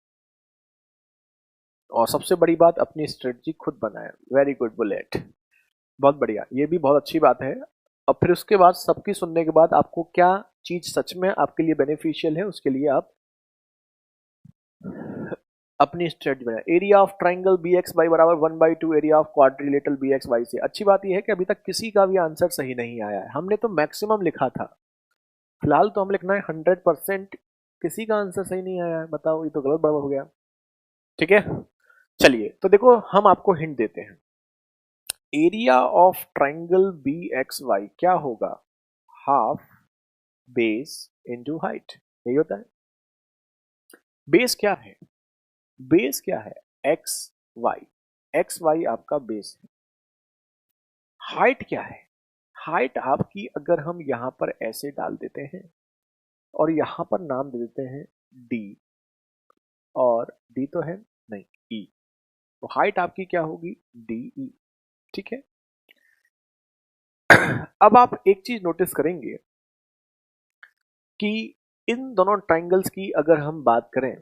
और सबसे बड़ी बात, अपनी स्ट्रेटजी खुद बनाएं। वेरी गुड बुलेट, बहुत बढ़िया, ये भी बहुत अच्छी बात है। अब फिर उसके बाद सबकी सुनने के बाद आपको क्या चीज सच में आपके लिए बेनिफिशियल है उसके लिए आप अपनी स्ट्रेटजी बनाए। Area of triangle B X Y बराबर 1/2 area of quadrilateral B X Y से। अच्छी बात यह है कि अभी तक किसी का भी आंसर सही नहीं आया है, हमने तो मैक्सिमम लिखा था, फिलहाल तो हम लिखना है 100%। किसी का आंसर सही नहीं आया है, बताओ, ये तो गलत बराबर हो गया, ठीक है। चलिए तो देखो हम आपको हिंट देते हैं। Area of triangle B X Y क्या होगा? हाफ बेस इंटू हाइट, यही होता है। बेस क्या है? बेस क्या है? एक्स वाई, एक्स वाई आपका बेस है। हाइट क्या है? हाइट आपकी, अगर हम यहां पर ऐसे डाल देते हैं और यहां पर नाम दे देते हैं डी, और डी तो है नहीं, ई, तो हाइट आपकी क्या होगी? डी ई, ठीक है। अब आप एक चीज नोटिस करेंगे कि इन दोनों ट्राइंगल्स की अगर हम बात करें,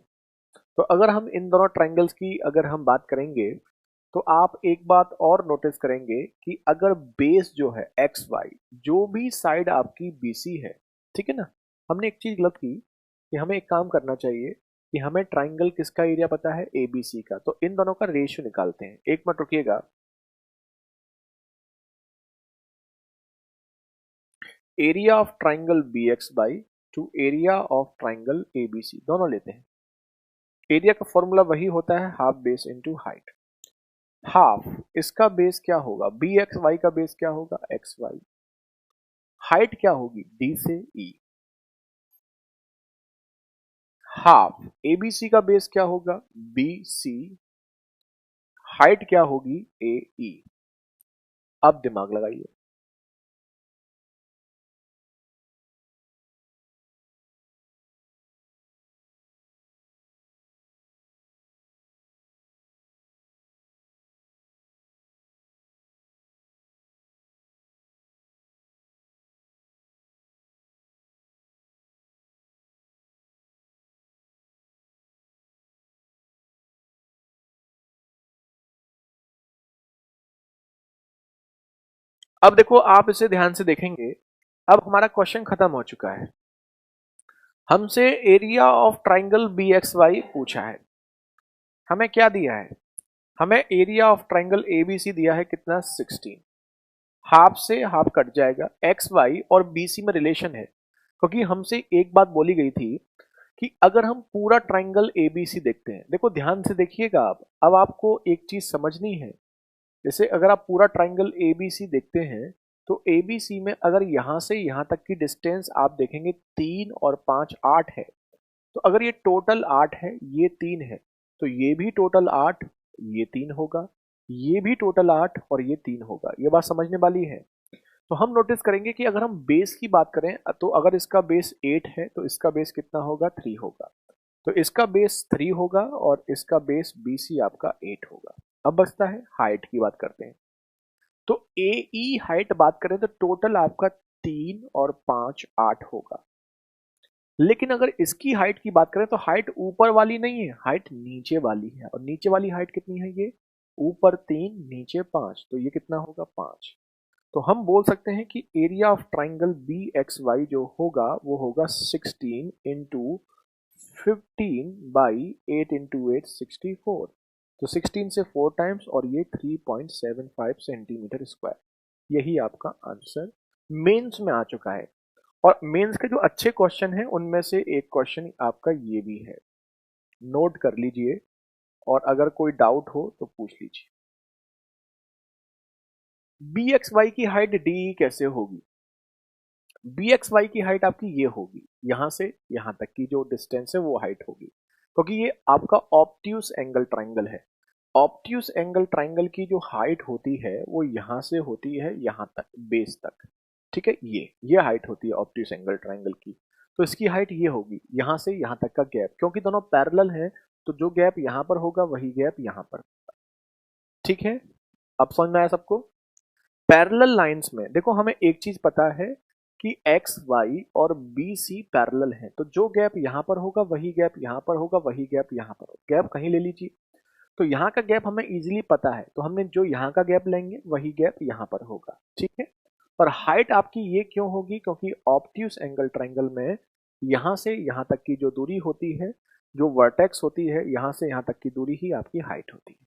तो अगर हम इन दोनों ट्राइंगल्स की अगर हम बात करेंगे तो आप एक बात और नोटिस करेंगे कि अगर बेस जो है एक्स वाई, जो भी साइड आपकी बीसी है, ठीक है ना, हमने एक चीज गलत की कि हमें एक काम करना चाहिए कि हमें ट्राइंगल किसका एरिया पता है? एबीसी का, तो इन दोनों का रेशियो निकालते हैं। एक मिनट रुकिएगा। Area of triangle B X by two area of triangle ABC, दोनों लेते हैं। एरिया का फॉर्मूला वही होता है, half base into height. Half, इसका बेस क्या होगा? बी एक्स वाई का बेस क्या होगा? X Y. हाइट क्या होगी? डी से ई। हाफ एबीसी का बेस क्या होगा? B C. हाइट क्या होगी? ए ई। अब दिमाग लगाइए, अब देखो आप इसे ध्यान से देखेंगे, अब हमारा क्वेश्चन खत्म हो चुका है। हमसे area of triangle B X Y पूछा है। हमें क्या दिया है? हमें एरिया ऑफ ट्राइंगल एबीसी दिया है कितना? 16। हाफ से हाफ कट जाएगा, एक्स वाई और बीसी में रिलेशन है, क्योंकि हमसे एक बात बोली गई थी कि अगर हम पूरा ट्राइंगल एबीसी देखते हैं, देखो ध्यान से देखिएगा आप, अब आपको एक चीज समझनी है। जैसे अगर आप पूरा ट्राइंगल एबीसी देखते हैं, तो एबीसी में अगर यहां से यहां तक की डिस्टेंस आप देखेंगे 3 और 5 8 है, तो अगर ये टोटल 8 है, ये 3 है, तो ये भी टोटल 8, ये 3 होगा, ये भी टोटल 8 और ये 3 होगा। ये बात समझने वाली है। तो हम नोटिस करेंगे कि अगर हम बेस की बात करें, तो अगर इसका बेस 8 है तो इसका बेस कितना होगा? 3 होगा। तो इसका बेस 3 होगा और इसका बेस बीसी आपका 8 होगा। अब बचता है हाइट की बात करते हैं। तो ए ई हाइट बात करें तो टोटल आपका 3 और 5 8 होगा। लेकिन अगर इसकी हाइट की बात करें तो हाइट ऊपर वाली नहीं है, हाइट नीचे वाली है। और नीचे वाली हाइट कितनी है? ये ऊपर 3 नीचे 5, तो ये कितना होगा? 5। तो हम बोल सकते हैं कि area of triangle B X Y जो होगा वो होगा 16 इंटू 15 बाई 8 इंटू 8 64। तो 16 से 4 टाइम्स और ये 3.75 सेंटीमीटर स्क्वायर। यही आपका आंसर मेंस में आ चुका है। और मेंस के जो अच्छे क्वेश्चन हैं उनमें से एक क्वेश्चन आपका ये भी है, नोट कर लीजिए और अगर कोई डाउट हो तो पूछ लीजिए। बी एक्स वाई की हाइट डी कैसे होगी? बी एक्स वाई की हाइट आपकी ये होगी, यहां से यहां तक की जो डिस्टेंस है वो हाइट होगी, क्योंकि ये आपका ऑब्ट्यूस एंगल ट्राइंगल है। ऑब्ट्यूस एंगल ट्राइंगल की जो हाइट होती है वो यहां से होती है यहां तक, बेस तक। ठीक है, ये हाइट होती है ऑब्ट्यूस एंगल ट्राइंगल की। तो इसकी हाइट ये होगी, यहां से यहां तक का गैप, क्योंकि दोनों पैरेलल हैं, तो जो गैप यहां पर होगा वही गैप यहां पर। ठीक है, अब समझ में आया सबको? पैरेलल लाइंस में देखो हमें एक चीज पता है कि एक्स वाई और बी सी पैरेलल हैं, तो जो गैप यहां पर होगा वही गैप यहां पर होगा, वही गैप यहां पर होगा। गैप कहीं ले लीजिए, तो यहाँ का गैप हमें इजीली पता है, तो हमने जो यहाँ का गैप लेंगे वही गैप यहाँ पर होगा। ठीक है, और हाइट आपकी ये क्यों होगी? क्योंकि ऑब्ट्यूस एंगल ट्राइंगल में यहाँ से यहाँ तक की जो दूरी होती है, जो वर्टेक्स होती है, यहाँ से यहाँ तक की दूरी ही आपकी हाइट होती है।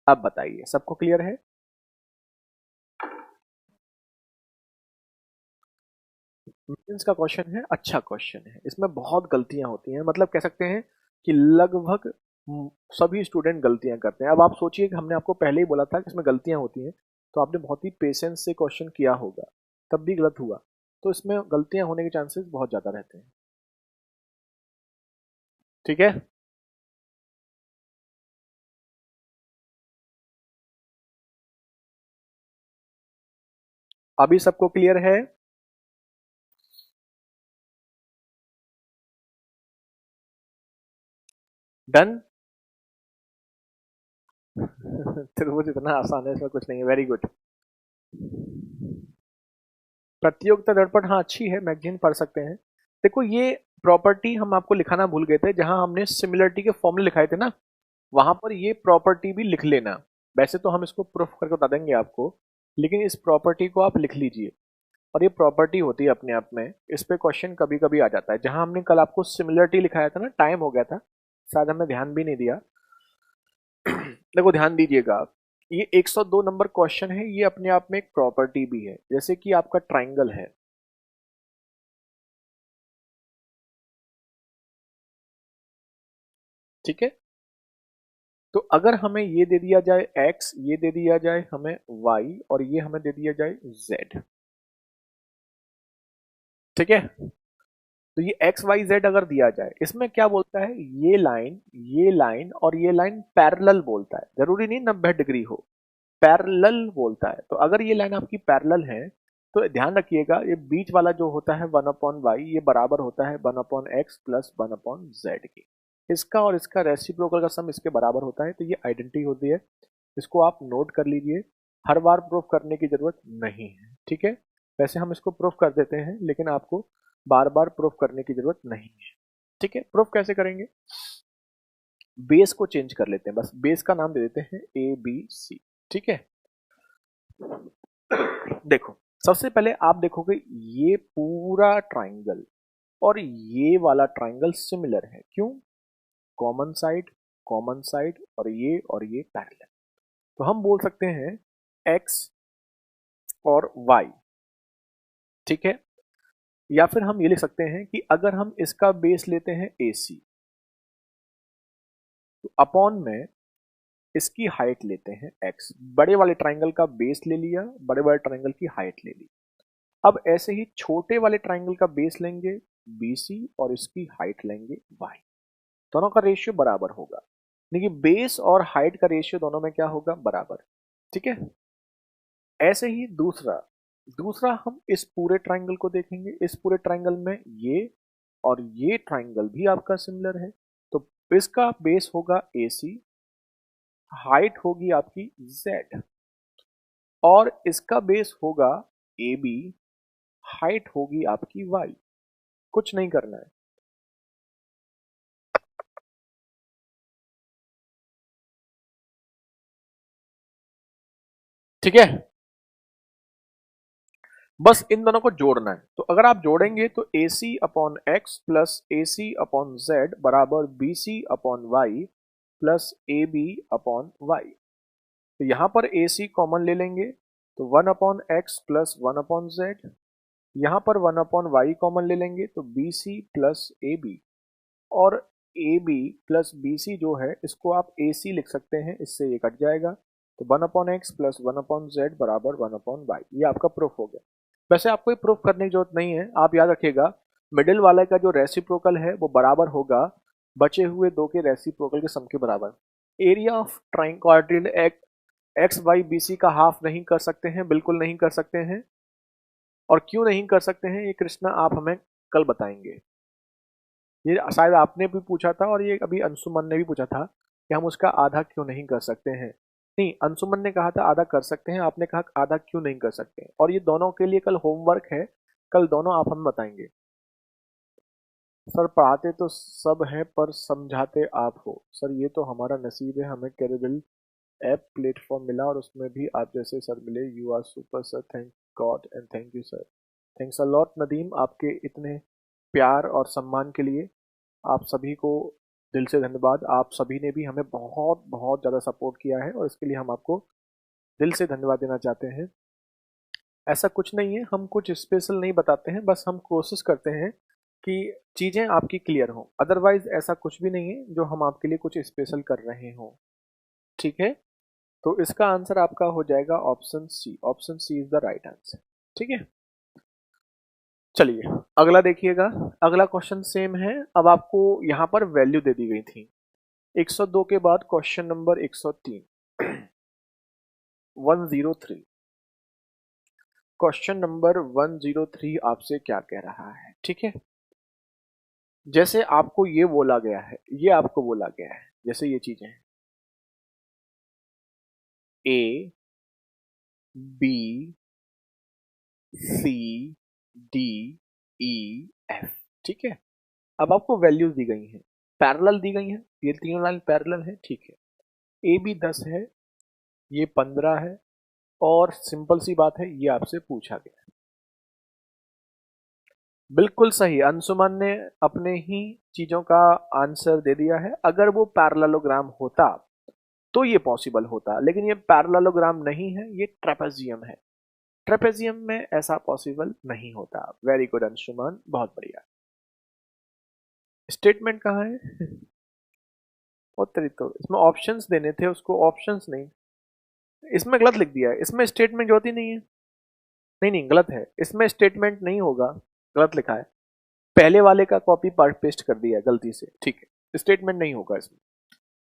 अब बताइए, सबको क्लियर है? मेंस का क्वेश्चन है, अच्छा क्वेश्चन है, इसमें बहुत गलतियां होती हैं, मतलब कह सकते हैं कि लगभग सभी स्टूडेंट गलतियां करते हैं। अब आप सोचिए कि हमने आपको पहले ही बोला था कि इसमें गलतियां होती हैं, तो आपने बहुत ही पेशेंस से क्वेश्चन किया होगा, तब भी गलत हुआ, तो इसमें गलतियां होने के चांसेस बहुत ज़्यादा रहते हैं। ठीक है, अभी सबको क्लियर है? डन। त्रिभुज इतना आसान है, इसमें कुछ नहीं है। Very good. प्रतियोगिता दर्पण, हाँ अच्छी है, मैगजीन पढ़ सकते हैं। देखो ये प्रॉपर्टी हम आपको लिखाना भूल गए थे, जहां हमने सिमिलरिटी के फॉर्मूले लिखाए थे ना, वहां पर ये प्रॉपर्टी भी लिख लेना। वैसे तो हम इसको प्रूफ करके बता देंगे आपको, लेकिन इस प्रॉपर्टी को आप लिख लीजिए। और ये प्रॉपर्टी होती है अपने आप में, इस पे क्वेश्चन कभी कभी आ जाता है। जहां हमने कल आपको सिमिलरिटी लिखाया था ना, टाइम हो गया था, शायद हमने ध्यान भी नहीं दिया। देखो ध्यान दीजिएगा आप, ये 102 नंबर क्वेश्चन है, ये अपने आप में एक प्रॉपर्टी भी है। जैसे कि आपका ट्राइंगल है, ठीक है, तो अगर हमें ये दे दिया जाए x, ये दे दिया जाए हमें y, और ये हमें दे दिया जाए z, ठीक है, तो ये एक्स वाई जेड अगर दिया जाए, इसमें क्या बोलता है? ये लाइन और ये लाइन पैरेलल बोलता है, जरूरी नहीं 90 डिग्री हो, पैरेलल बोलता है। तो अगर ये लाइन आपकी पैरेलल है, तो ध्यान रखिएगा ये बीच वाला जो होता है 1/y, ये बराबर होता है 1/x प्लस 1/z के। इसका और इसका रेसिप्रोकल का सम इसके बराबर होता है, तो ये आइडेंटिटी होती है। इसको आप नोट कर लीजिए, हर बार प्रूफ करने की जरूरत नहीं है। ठीक है, वैसे हम इसको प्रूफ कर देते हैं, लेकिन आपको बार बार प्रूफ करने की जरूरत नहीं है। ठीक है, प्रूफ कैसे करेंगे? बेस को चेंज कर लेते हैं, बस बेस का नाम दे देते हैं ए बी सी। ठीक है, देखो, सबसे पहले आप देखोगे ये पूरा ट्राइंगल और ये वाला ट्राइंगल सिमिलर है। क्यों? कॉमन साइड और ये पैरेलल। तो हम बोल सकते हैं x और y, ठीक है। या फिर हम ये लिख सकते हैं कि अगर हम इसका बेस लेते हैं AC, तो अपॉन में इसकी हाइट लेते हैं x। बड़े वाले ट्राइंगल का बेस ले लिया, बड़े वाले ट्राइंगल की हाइट ले ली। अब ऐसे ही छोटे वाले ट्राइंगल का बेस लेंगे BC और इसकी हाइट लेंगे y। दोनों का रेशियो बराबर होगा। देखिए, बेस और हाइट का रेशियो दोनों में क्या होगा? बराबर। ठीक है। ऐसे ही दूसरा दूसरा हम इस पूरे ट्राइंगल को देखेंगे। इस पूरे ट्राइंगल में ये और ये ट्राइंगल भी आपका सिमिलर है, तो इसका बेस होगा AC, हाइट होगी आपकी Z, और इसका बेस होगा AB, हाइट होगी आपकी Y। कुछ नहीं करना है। ठीक है, बस इन दोनों को जोड़ना है। तो अगर आप जोड़ेंगे तो AC upon X plus AC upon Z बराबर BC upon Y plus AB upon Y. तो यहां पर AC कॉमन ले लेंगे तो 1 upon X plus 1 upon Z. यहां पर 1 अपॉन वाई कॉमन ले लेंगे तो BC प्लस AB, और AB प्लस BC जो है इसको आप AC लिख सकते हैं, इससे ये कट जाएगा। तो 1 upon X plus 1 upon Z बराबर 1 अपॉन वाई। ये आपका प्रूफ हो गया। वैसे आपको ये प्रूफ करने की जरूरत नहीं है, आप याद रखिएगा मिडिल वाले का जो रेसिप्रोकल है वो बराबर होगा बचे हुए दो के रेसिप्रोकल के सम के बराबर। Area of triangle quadrilateral X Y BC का हाफ नहीं कर सकते हैं, बिल्कुल नहीं कर सकते हैं। और क्यों नहीं कर सकते हैं ये कृष्णा आप हमें कल बताएंगे। ये शायद आपने भी पूछा था और ये अभी अंशुमन ने भी पूछा था कि हम उसका आधा क्यों नहीं कर सकते हैं। नहीं, अंशुमन ने कहा था आधा कर सकते हैं, आपने कहा आधा क्यों नहीं कर सकते। और ये दोनों के लिए कल होमवर्क है, कल दोनों आप हमें बताएंगे। सर पढ़ाते तो सब हैं पर समझाते आप हो। सर ये तो हमारा नसीब है, हमें कैरेबिल ऐप प्लेटफॉर्म मिला और उसमें भी आप जैसे सर मिले। You are super sir, thank God and thank you sir. Thanks a lot Nadeem, आपके इतने प्यार और सम्मान के लिए आप सभी को दिल से धन्यवाद। आप सभी ने भी हमें बहुत बहुत ज़्यादा सपोर्ट किया है और इसके लिए हम आपको दिल से धन्यवाद देना चाहते हैं। ऐसा कुछ नहीं है, हम कुछ स्पेशल नहीं बताते हैं, बस हम कोशिश करते हैं कि चीज़ें आपकी क्लियर हों। अदरवाइज ऐसा कुछ भी नहीं है जो हम आपके लिए कुछ स्पेशल कर रहे हों। ठीक है, तो इसका आंसर आपका हो जाएगा option C. Option C is the right answer. ठीक है, चलिए अगला देखिएगा। अगला क्वेश्चन सेम है। अब आपको यहां पर वैल्यू दे दी गई थी 102 के बाद क्वेश्चन नंबर 103, 103। क्वेश्चन नंबर 103 आपसे क्या कह रहा है? ठीक है, जैसे आपको ये बोला गया है, ये आपको बोला गया है, जैसे ये चीजें हैं A B C D E F। ठीक है, अब आपको वैल्यूज दी गई हैं, पैरेलल दी गई हैं, ये तीनों लाइन पैरेलल है। ठीक है, ए बी 10 है, ये 15 है, और सिंपल सी बात है ये आपसे पूछा गया है। बिल्कुल सही, अंशुमन ने अपने ही चीजों का आंसर दे दिया है। अगर वो पैरेललोग्राम होता तो ये पॉसिबल होता, लेकिन ये पैरेललोग्राम नहीं है, ये ट्रेपेजियम है। ट्रेपेजियम में ऐसा पॉसिबल नहीं होता। वेरी गुड अंशुमन, बहुत बढ़िया। स्टेटमेंट कहाँ है? और तेरी तो इसमें ऑप्शंस देने थे उसको, ऑप्शंस नहीं, इसमें गलत लिख दिया है। इसमें स्टेटमेंट होती नहीं है। नहीं नहीं, गलत है, इसमें स्टेटमेंट नहीं होगा, गलत लिखा है। पहले वाले का कॉपी पेस्ट कर दिया है गलती से। ठीक है, स्टेटमेंट नहीं होगा इसमें।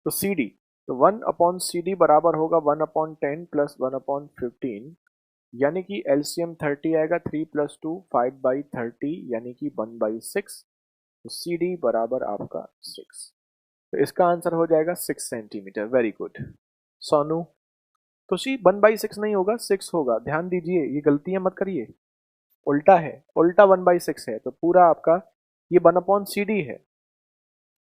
तो सी डी, तो 1/CD बराबर होगा 1/10 प्लस 1/15, यानी कि एलसीएम 30 आएगा। 3 + 2 5/30 यानी कि 1/6। तो सी डी बराबर आपका 6। तो इसका आंसर हो जाएगा 6 सेंटीमीटर। Very good Sonu. तो सी 1/6 नहीं होगा, 6 होगा। ध्यान दीजिए, ये गलतियां मत करिए, उल्टा है, उल्टा 1/6 है। तो पूरा आपका ये 1/CD है।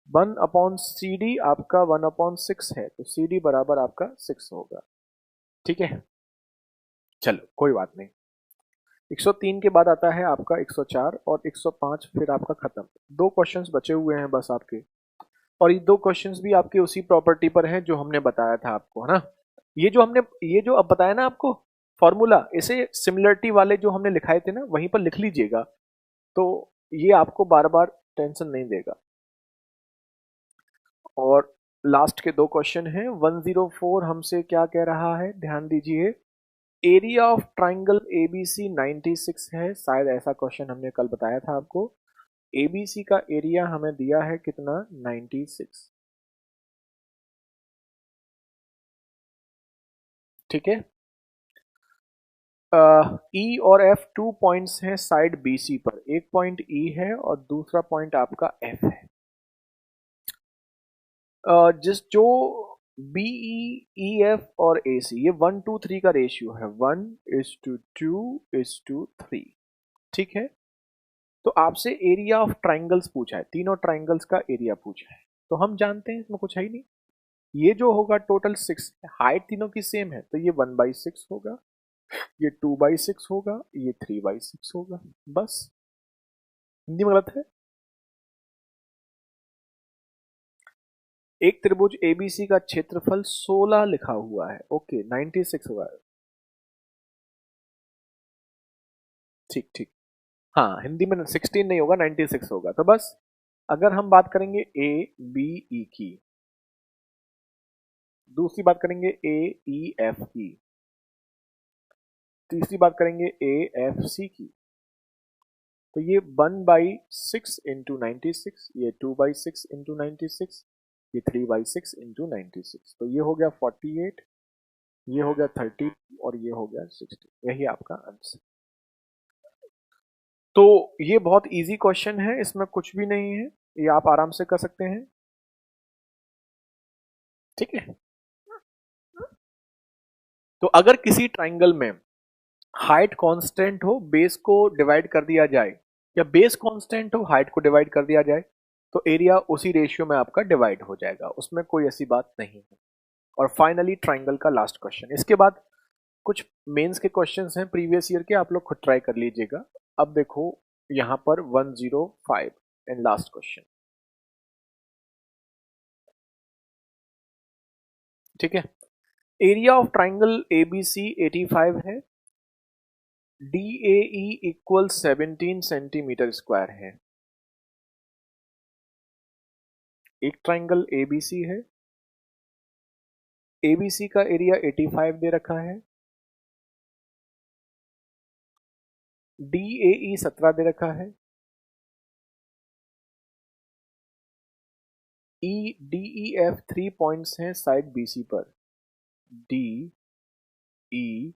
1/CD आपका 1/6 है, तो CD बराबर आपका 6 होगा। ठीक है, चलो कोई बात नहीं। 103 के बाद आता है आपका 104 और 105, फिर आपका खत्म। दो क्वेश्चंस बचे हुए हैं बस आपके, और ये दो क्वेश्चंस भी आपके उसी प्रॉपर्टी पर हैं जो हमने बताया था आपको, है ना। ये जो अब बताया ना आपको फॉर्मूला, इसे सिमिलरिटी वाले जो हमने लिखाए थे ना वहीं पर लिख लीजिएगा, तो ये आपको बार बार टेंशन नहीं देगा। और लास्ट के दो क्वेश्चन हैं। 104 हमसे क्या कह रहा है, ध्यान दीजिए। एरिया ऑफ ट्राइंगल एबीसी 96 है, शायद ऐसा क्वेश्चन हमने कल बताया था आपको। एबीसी का एरिया हमें दिया है कितना, 96। ठीक है। ई और एफ 2 पॉइंट्स हैं साइड बीसी पर, एक पॉइंट ई है और दूसरा पॉइंट आपका एफ है। जिस जो बीई, ई एफ और ए सी, ये 1:3 का रेशियो है, 1:2:3। ठीक है। तो आपसे एरिया ऑफ ट्राइंगल्स पूछा है, तीनों ट्राइंगल्स का एरिया पूछा है, तो हम जानते हैं इसमें कुछ है ही नहीं। ये जो होगा टोटल 6, हाइट तीनों की सेम है, तो ये 1/6 होगा, ये 2/6 होगा, ये 3/6 होगा। बस, हिंदी में गलत है। एक त्रिभुज एबीसी का क्षेत्रफल 16 लिखा हुआ है, ओके 96 हुआ है। ठीक ठीक। हाँ, हिंदी में 16 नहीं होगा, 96 होगा। तो बस, अगर हम बात करेंगे ए बी ई की, दूसरी बात करेंगे ए ई एफ की, तीसरी बात करेंगे ए एफ सी की, तो ये 1/6 इंटू 96, ये 2/6 इंटू 96, ये 3/6 इंटू 96, तो ये हो गया 48, ये हो गया 30 और ये हो गया 60। यही आपका आंसर। तो ये बहुत इजी क्वेश्चन है, इसमें कुछ भी नहीं है, ये आप आराम से कर सकते हैं। ठीक है। तो अगर किसी ट्राइंगल में हाइट कांस्टेंट हो, बेस को डिवाइड कर दिया जाए, या बेस कांस्टेंट हो, हाइट को डिवाइड कर दिया जाए, तो एरिया उसी रेशियो में आपका डिवाइड हो जाएगा, उसमें कोई ऐसी बात नहीं है। और फाइनली ट्राइंगल का लास्ट क्वेश्चन, इसके बाद कुछ मेंस के क्वेश्चंस हैं प्रीवियस ईयर के, आप लोग खुद ट्राई कर लीजिएगा। अब देखो यहां पर 105 एंड लास्ट क्वेश्चन। ठीक है। एरिया ऑफ ट्राइंगल एबीसी 85 है, D A equal 17 centimetre square है। एक ट्राइंगल एबीसी है, एबीसी का एरिया 85 दे रखा है, डी ए 17 दे रखा है, E D E F 3 points हैं साइड बीसी पर, डी ई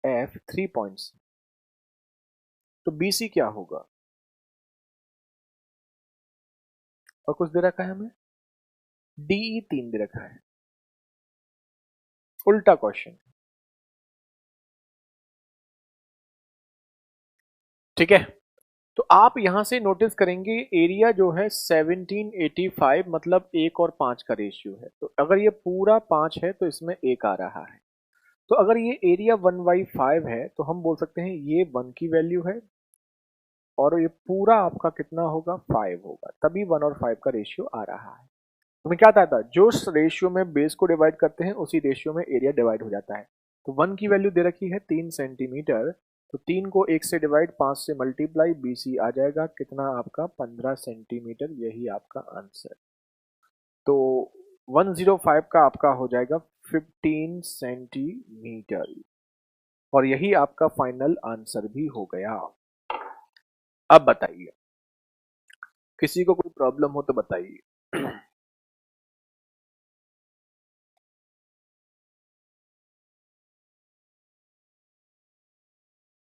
एफ 3 पॉइंट्स, तो बीसी क्या होगा। और कुछ दे रखा है हमें, डीई 3 दे रखा है। उल्टा क्वेश्चन। ठीक है। तो आप यहां से नोटिस करेंगे एरिया जो है 1785, मतलब 1 और 5 का रेशियो है, तो अगर ये पूरा 5 है तो इसमें 1 आ रहा है। तो अगर ये एरिया 1/5 है तो हम बोल सकते हैं ये 1 की वैल्यू है, और ये पूरा आपका कितना होगा, 5 होगा, तभी 1 और 5 का रेशियो आ रहा है। हमें क्या आता था, जो रेशियो में बेस को डिवाइड करते हैं उसी रेशियो में एरिया डिवाइड हो जाता है। तो 1 की वैल्यू दे रखी है 3 सेंटीमीटर, तो 3 को 1 से डिवाइड, 5 से मल्टीप्लाई, बीसी आ जाएगा कितना आपका, 15 सेंटीमीटर। यही आपका आंसर। तो 105 का आपका हो जाएगा 15 सेंटीमीटर, और यही आपका फाइनल आंसर भी हो गया। अब बताइए, किसी को कोई प्रॉब्लम हो तो बताइए।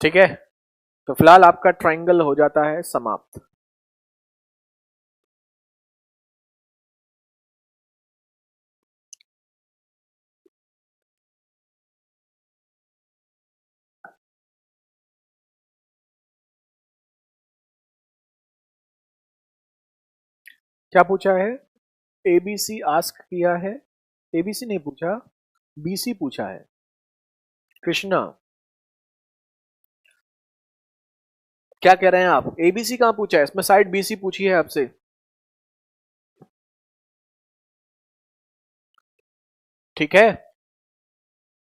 ठीक है। तो फिलहाल आपका ट्राइंगल हो जाता है समाप्त। क्या पूछा है, एबीसी आस्क किया है, एबीसी नहीं पूछा, बीसी पूछा है। कृष्णा, क्या कह रहे हैं आप? एबीसी कहां पूछा है इसमें? साइड बीसी पूछी है आपसे। ठीक है,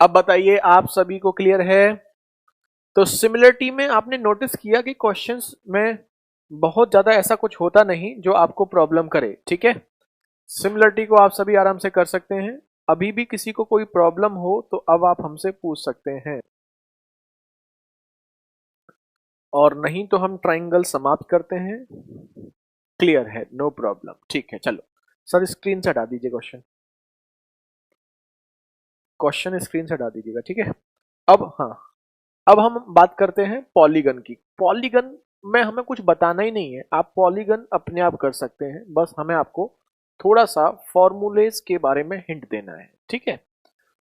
अब बताइए आप सभी को क्लियर है? तो सिमिलरिटी में आपने नोटिस किया कि क्वेश्चंस में बहुत ज्यादा ऐसा कुछ होता नहीं जो आपको प्रॉब्लम करे। ठीक है, सिमिलरिटी को आप सभी आराम से कर सकते हैं। अभी भी किसी को कोई प्रॉब्लम हो तो अब आप हमसे पूछ सकते हैं, और नहीं तो हम ट्राइंगल समाप्त करते हैं। क्लियर है, नो प्रॉब्लम। ठीक है, चलो सर स्क्रीन से हटा दीजिए क्वेश्चन, क्वेश्चन स्क्रीन से हटा दीजिएगा। ठीक है, अब हाँ, अब हम बात करते हैं पॉलीगन की। पॉलीगन में हमें कुछ बताना ही नहीं है, आप पॉलीगन अपने आप कर सकते हैं, बस हमें आपको थोड़ा सा फॉर्मूलेज के बारे में हिंट देना है। ठीक है,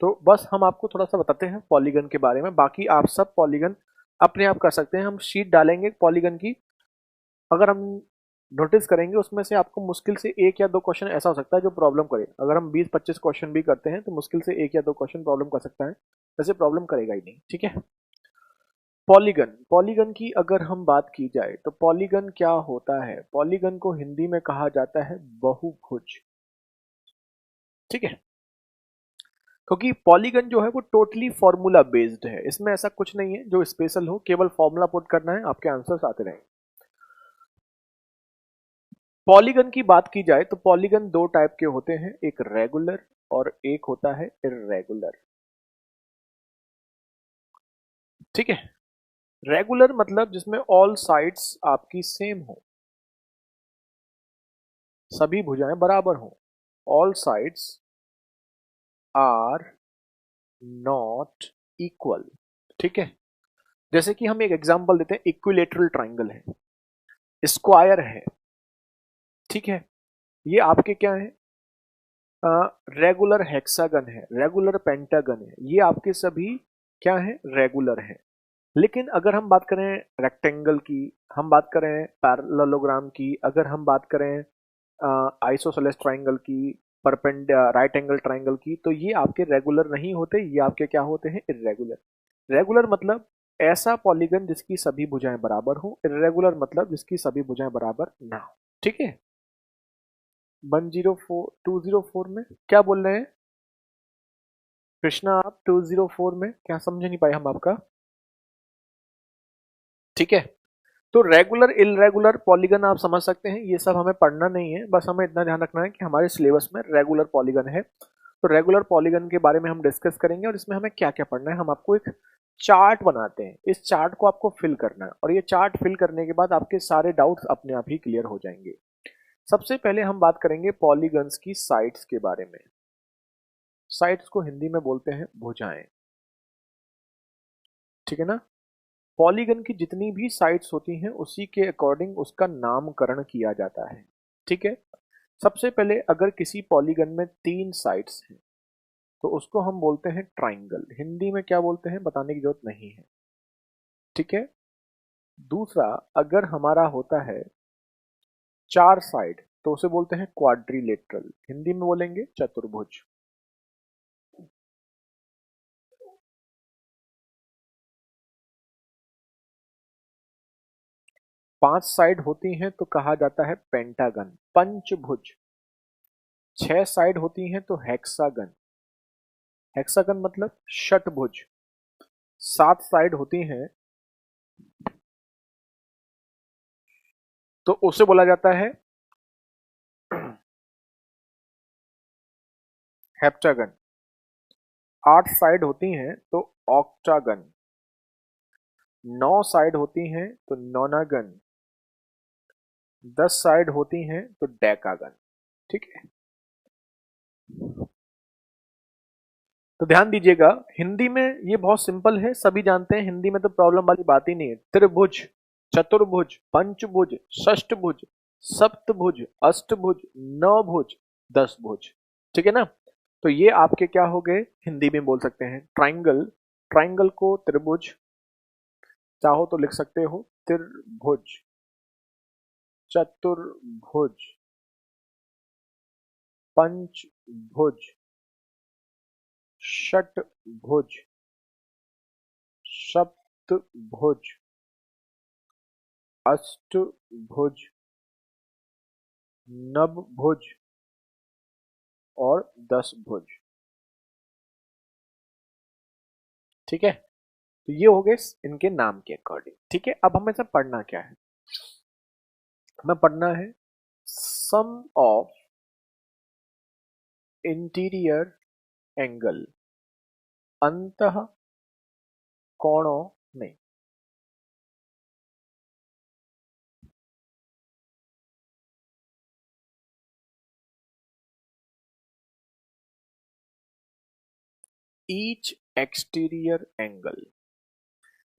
तो बस हम आपको थोड़ा सा बताते हैं पॉलीगन के बारे में, बाकी आप सब पॉलीगन अपने आप कर सकते हैं। हम शीट डालेंगे पॉलीगन की, अगर हम नोटिस करेंगे उसमें से आपको मुश्किल से एक या दो क्वेश्चन ऐसा हो सकता है जो प्रॉब्लम करे। अगर हम 20-25 क्वेश्चन भी करते हैं तो मुश्किल से एक या दो क्वेश्चन प्रॉब्लम कर सकता है, वैसे प्रॉब्लम करेगा ही नहीं। ठीक है, पॉलीगन, पॉलीगन की अगर हम बात की जाए तो पॉलीगन क्या होता है? पॉलीगन को हिंदी में कहा जाता है बहुभुज। ठीक है, क्योंकि पॉलीगन जो है वो टोटली फॉर्मूला बेस्ड है, इसमें ऐसा कुछ नहीं है जो स्पेशल हो, केवल फॉर्मूला पुट करना है, आपके आंसर्स आते रहेंगे। पॉलीगन की बात की जाए तो पॉलीगन दो टाइप के होते हैं, एक रेगुलर और एक होता है इर्रेगुलर। ठीक है, रेगुलर मतलब जिसमें ऑल साइड्स आपकी सेम हो, सभी भुजाएं बराबर हो। All sides are not equal. ठीक है, जैसे कि हम एक एग्जांपल देते हैं, इक्विलेटरल ट्राइंगल है, स्क्वायर है। ठीक है, ये आपके क्या है? रेगुलर हेक्सागन है, रेगुलर पेंटागन है, ये आपके सभी क्या है? रेगुलर है। लेकिन अगर हम बात करें रेक्टेंगल की, हम बात करें पैरेललोग्राम की, अगर हम बात करें आइसोसेलेस ट्राइंगल की, परपेंड राइट एंगल ट्राइंगल की, तो ये आपके रेगुलर नहीं होते, ये आपके क्या होते हैं? इर्रेगुलर। रेगुलर मतलब ऐसा पॉलीगन जिसकी सभी भुजाएं बराबर हो, इर्रेगुलर मतलब जिसकी सभी भुजाएं बराबर ना हो। ठीक है, 204 में क्या बोल रहे हैं कृष्णा आप? 204 में क्या समझ नहीं पाए हम आपका? ठीक है, तो रेगुलर इलरेगुलर पॉलीगन आप समझ सकते हैं, ये सब हमें पढ़ना नहीं है, बस हमें इतना ध्यान रखना है कि हमारे सिलेबस में रेगुलर पॉलीगन है। तो रेगुलर पॉलीगन के बारे में हम डिस्कस करेंगे, और इसमें हमें क्या क्या पढ़ना है। हम आपको एक चार्ट बनाते हैं, इस चार्ट को आपको फिल करना है, और ये चार्ट फिल करने के बाद आपके सारे डाउट्स अपने आप ही क्लियर हो जाएंगे। सबसे पहले हम बात करेंगे पॉलीगन्स की साइड्स के बारे में। साइड्स को हिंदी में बोलते हैं भुजाएं। ठीक है ना, पॉलीगन की जितनी भी साइड्स होती हैं उसी के अकॉर्डिंग उसका नामकरण किया जाता है। ठीक है, सबसे पहले अगर किसी पॉलीगन में 3 साइड्स हैं तो उसको हम बोलते हैं ट्राइंगल। हिंदी में क्या बोलते हैं बताने की जरूरत नहीं है। ठीक है, दूसरा, अगर हमारा होता है 4 साइड तो उसे बोलते हैं क्वाड्रिलेटरल, हिंदी में बोलेंगे चतुर्भुज। 5 साइड होती हैं तो कहा जाता है पेंटागन, पंचभुज। 6 साइड होती हैं तो हेक्सागन, हेक्सागन मतलब षटभुज। 7 साइड होती हैं तो उसे बोला जाता है हेप्टागन। 8 साइड होती हैं तो ऑक्टागन। 9 साइड होती हैं तो नोनागन। 10 साइड होती हैं तो डेकागन। ठीक है, तो ध्यान दीजिएगा, हिंदी में ये बहुत सिंपल है, सभी जानते हैं, हिंदी में तो प्रॉब्लम वाली बात ही नहीं है। त्रिभुज, चतुर्भुज, पंचभुज, षष्टभुज, सप्तभुज, अष्टभुज, नवभुज, 10 भुज। ठीक है ना, तो ये आपके क्या हो गए? हिंदी में बोल सकते हैं ट्राइंगल। ट्राइंगल को त्रिभुज, चाहो तो लिख सकते हो त्रिभुज, चतुर्भुज, पंचभुज, षटभुज, सप्तभुज, अष्टभुज, नवभुज और 10 भुज। ठीक है, तो ये हो गए इनके नाम के अकॉर्डिंग। ठीक है, अब हमें सब पढ़ना क्या है, हमें पढ़ना है सम ऑफ इंटीरियर एंगल, अंतः कोणों में। Each exterior angle.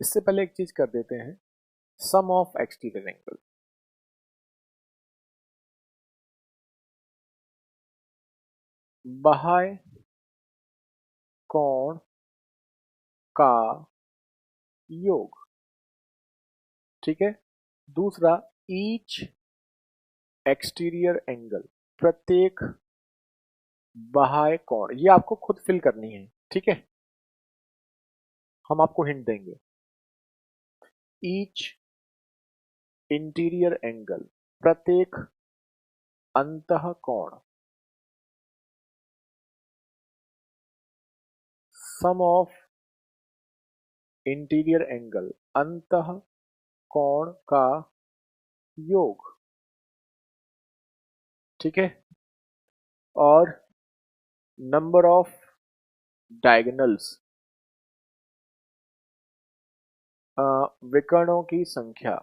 इससे पहले एक चीज कर देते हैं, सम ऑफ एक्सटीरियर एंगल। बाह्य कोण का योग। ठीक है, दूसरा ईच एक्सटीरियर एंगल, प्रत्येक बाह्य कोण। ये आपको खुद फिल करनी है। ठीक है, हम आपको हिंट देंगे। ईच इंटीरियर एंगल, प्रत्येक अंतः कोण। सम ऑफ इंटीरियर एंगल, अंतः कोण का योग। ठीक है, और नंबर ऑफ डायगोनल्स, विकर्णों की संख्या।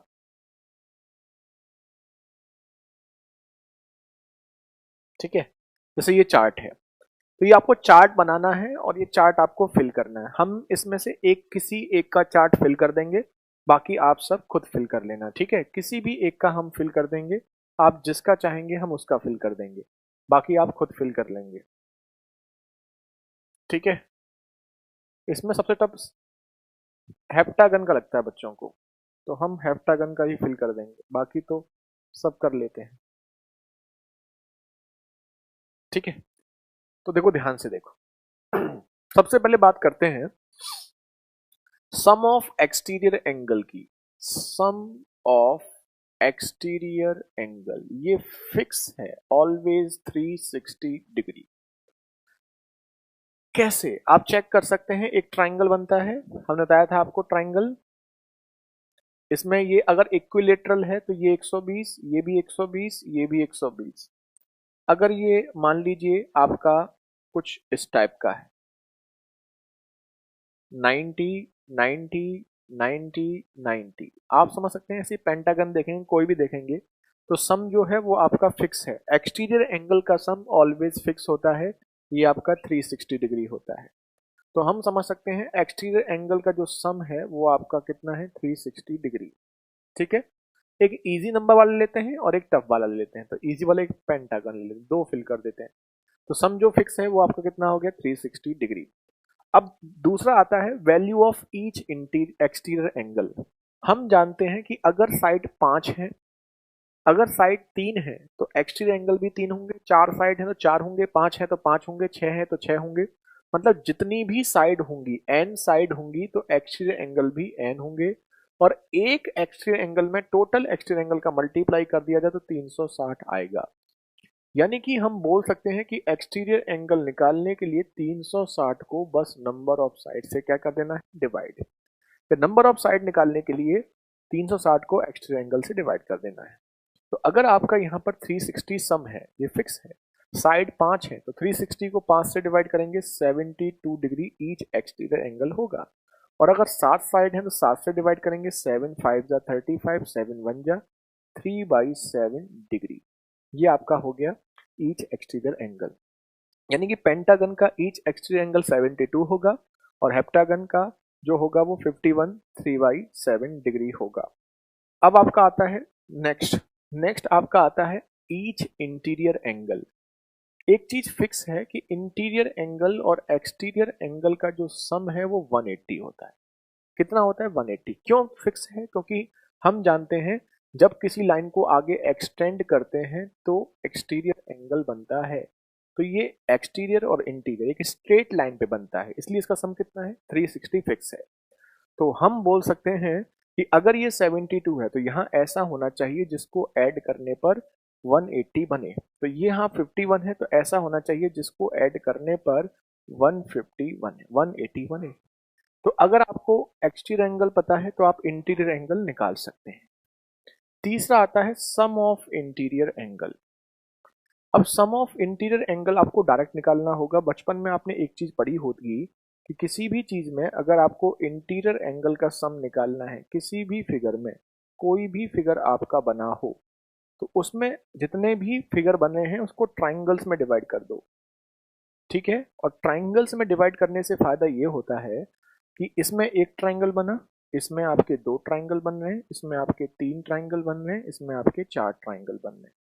ठीक है, जैसे ये चार्ट है, तो ये आपको चार्ट बनाना है और ये चार्ट आपको फिल करना है। हम इसमें से एक, किसी एक का चार्ट फिल कर देंगे, बाकी आप सब खुद फिल कर लेना। ठीक है, किसी भी एक का हम फिल कर देंगे, आप जिसका चाहेंगे हम उसका फिल कर देंगे, बाकी आप खुद फिल कर लेंगे। ठीक है, इसमें सबसे टफ हेप्टागन का लगता है बच्चों को, तो हम हेप्टागन का ही फिल कर देंगे, बाकी तो सब कर लेते हैं। ठीक है, तो देखो ध्यान से देखो। सबसे पहले बात करते हैं सम ऑफ एक्सटीरियर एंगल की। सम ऑफ एक्सटीरियर एंगल ये फिक्स है, ऑलवेज 360 डिग्री। कैसे आप चेक कर सकते हैं, एक ट्राइंगल बनता है, हमने बताया था आपको ट्राइंगल। इसमें ये अगर इक्विलेटरल है तो ये 120, ये भी 120, ये भी 120। अगर ये मान लीजिए आपका कुछ इस टाइप का है, 90 90 90 90, आप समझ सकते हैं। ऐसे पेंटागन देखेंगे, कोई भी देखेंगे, तो सम जो है वो आपका फिक्स है। एक्सटीरियर एंगल का सम ऑलवेज फिक्स होता है, ये आपका 360 डिग्री होता है। तो हम समझ सकते हैं एक्सटीरियर एंगल का जो सम है वो आपका कितना है, 360 डिग्री। ठीक है, एक इजी नंबर वाला लेते हैं और एक टफ वाला लेते हैं। तो इजी वाला एक पेंटागन ले लेते हैं, दो फिल कर देते हैं। तो सम जो फिक्स है वो आपका कितना हो गया, 360 डिग्री। अब दूसरा आता है value of each exterior angle. हम जानते हैं कि अगर साइड 5 है, अगर साइड 3 है तो एक्सटीरियर एंगल भी 3 होंगे, 4 साइड है तो 4 होंगे, 5 है तो 5 होंगे, 6 है तो 6 होंगे। मतलब जितनी भी साइड होंगी, एन साइड होंगी, तो एक्सटीरियर एंगल भी एन होंगे। और एक एक्सटीरियर एंगल में टोटल एक्सटीरियर एंगल का मल्टीप्लाई कर दिया जाए तो 360 आएगा। यानी कि हम बोल सकते हैं कि एक्सटीरियर एंगल निकालने के लिए 360 को बस नंबर ऑफ साइड से क्या कर देना है, डिवाइड। फिर नंबर ऑफ साइड निकालने के लिए 360 को एक्सटीरियर एंगल से डिवाइड कर देना है। तो अगर आपका यहाँ पर 360 सम है, ये फिक्स है, साइड 5 है, तो 360 को 5 से डिवाइड करेंगे, 72 डिग्री ईच एक्सटीरियर एंगल होगा। और अगर 7 साइड है तो 7 से डिवाइड करेंगे, 7 5 जा 35, 7 1 जा 3/7 डिग्री। ये आपका हो गया ईच एक्सटीरियर एंगल। यानी कि पेंटागन का ईच एक्सटीरियर एंगल 72 होगा और हेप्टागन का जो होगा वो 51 3/7 डिग्री होगा। अब आपका आता है नेक्स्ट। नेक्स्ट आपका आता है ईच इंटीरियर एंगल। एक चीज फिक्स है कि इंटीरियर एंगल और एक्सटीरियर एंगल का जो सम है वो 180 होता है। कितना होता है, 180। क्यों फिक्स है, क्योंकि हम जानते हैं जब किसी लाइन को आगे एक्सटेंड करते हैं तो एक्सटीरियर एंगल बनता है। तो ये एक्सटीरियर और इंटीरियर एक स्ट्रेट लाइन पे बनता है, इसलिए इसका सम कितना है, 360 फिक्स है। तो हम बोल सकते हैं कि अगर ये 72 है तो यहाँ ऐसा होना चाहिए जिसको ऐड करने पर 180 बने, तो ये यहाँ 51 है तो ऐसा होना चाहिए जिसको ऐड करने पर 151 है, 180 बने। तो अगर आपको एक्सटीरियर एंगल पता है तो आप इंटीरियर एंगल निकाल सकते हैं। तीसरा आता है सम ऑफ इंटीरियर एंगल। अब सम ऑफ इंटीरियर एंगल आपको डायरेक्ट निकालना होगा। बचपन में आपने एक चीज पढ़ी होगी कि किसी भी चीज में अगर आपको इंटीरियर एंगल का सम निकालना है, किसी भी फिगर में कोई भी फिगर आपका बना हो तो उसमें जितने भी फिगर बने हैं उसको ट्राइंगल्स में डिवाइड कर दो, ठीक है। और ट्राइंगल्स में डिवाइड करने से फायदा ये होता है कि इसमें एक ट्राइंगल बना, इसमें आपके दो ट्राइंगल बन रहे हैं, इसमें आपके तीन ट्राइंगल बन रहे हैं, इसमें आपके चार ट्राइंगल बन रहे हैं।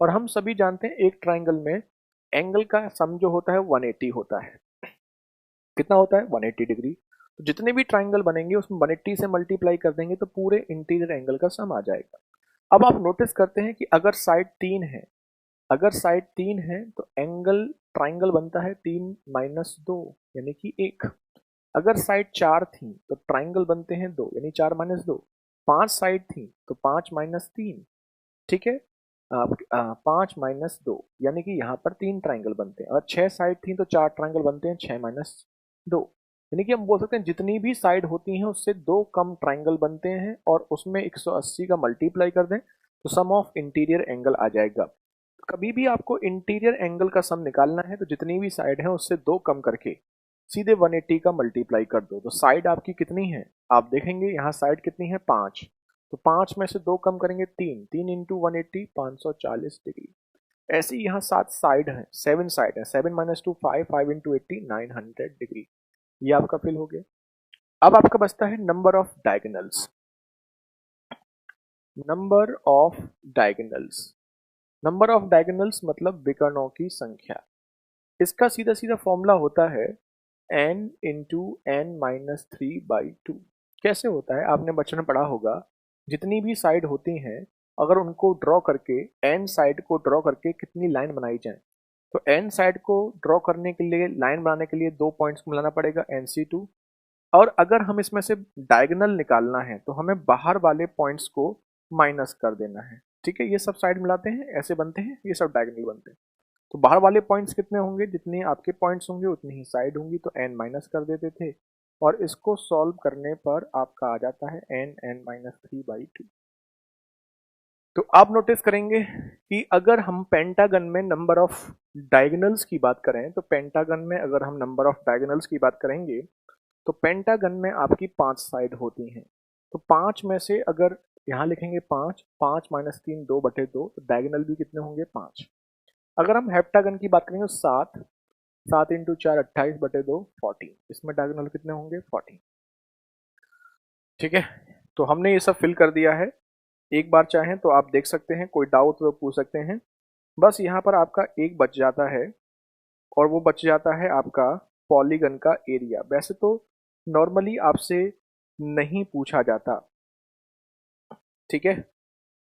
और हम सभी जानते हैं एक ट्राइंगल में एंगल का सम जो होता है 180 होता है। कितना होता है? 180 डिग्री। तो जितने भी ट्राइंगल बनेंगे उसमें 180 से मल्टीप्लाई कर देंगे तो पूरे इंटीरियर एंगल का सम आ जाएगा। अब आप नोटिस करते हैं कि अगर साइड 3 है, अगर साइड 3 है तो एंगल ट्राइंगल बनता है 3 माइनस 2 यानी कि 1। अगर साइड 4 थी तो ट्राइंगल बनते हैं 2 यानी 4 माइनस 2। 5 साइड थी तो 5 माइनस 3, ठीक है। 5 माइनस 2 यानी कि यहाँ पर 3 ट्राइंगल बनते हैं। और 6 साइड थी तो 4 ट्राइंगल बनते हैं, 6 माइनस 2। यानी कि हम बोल सकते हैं जितनी भी साइड होती हैं उससे 2 कम ट्राइंगल बनते हैं और उसमें 180 का मल्टीप्लाई कर दें तो सम ऑफ इंटीरियर एंगल आ जाएगा। कभी भी आपको इंटीरियर एंगल का सम निकालना है तो जितनी भी साइड है उससे 2 कम करके सीधे 180 का मल्टीप्लाई कर दो। तो साइड आपकी कितनी है आप देखेंगे, यहाँ साइड कितनी है 5, तो 5 में से 2 कम करेंगे 3, 3 इंटू 180 540 डिग्री। ऐसे ही यहाँ 7 साइड है, 7 साइड है, 7 माइनस 2 5, 5 इंटू 80 900 डिग्री। ये आपका फिल हो गया। अब आपका बचता है number of diagonals. Number of diagonals, number of diagonals मतलब विकर्णों की संख्या। इसका सीधा सीधा फॉर्मूला होता है n इंटू एन माइनस 3/2। कैसे होता है आपने बचपन में पढ़ा होगा, जितनी भी साइड होती हैं अगर उनको ड्रॉ करके n साइड को ड्रॉ करके कितनी लाइन बनाई जाए, तो n साइड को ड्रॉ करने के लिए लाइन बनाने के लिए 2 पॉइंट्स को मिलाना पड़ेगा NC2। और अगर हम इसमें से डायगोनल निकालना है तो हमें बाहर वाले पॉइंट्स को माइनस कर देना है, ठीक है। ये सब साइड मिलाते हैं ऐसे बनते हैं, ये सब डायगोनल बनते हैं। तो बाहर वाले पॉइंट्स कितने होंगे, जितने आपके पॉइंट्स होंगे उतनी ही साइड होंगी, तो n माइनस कर देते थे। और इसको सॉल्व करने पर आपका आ जाता है n माइनस 3/2। तो आप नोटिस करेंगे कि अगर हम पेंटागन में नंबर ऑफ डायगोनल्स की बात करें तो पेंटागन में अगर हम नंबर ऑफ डायगोनल्स की बात करेंगे तो पेंटागन में आपकी 5 साइड होती हैं। तो 5 में से अगर यहाँ लिखेंगे 5, 5 माइनस 3 2/2, तो डायगोनल भी कितने होंगे 5। अगर हम हेप्टागन की बात करेंगे तो 7, 7 इंटू 4 28/2 14, इसमें डायगोनल कितने होंगे 14, ठीक है। तो हमने ये सब फिल कर दिया है। एक बार चाहें तो आप देख सकते हैं, कोई डाउट तो पूछ सकते हैं। बस यहाँ पर आपका एक बच जाता है और वो बच जाता है आपका पॉलीगन का एरिया। वैसे तो नॉर्मली आपसे नहीं पूछा जाता, ठीक है।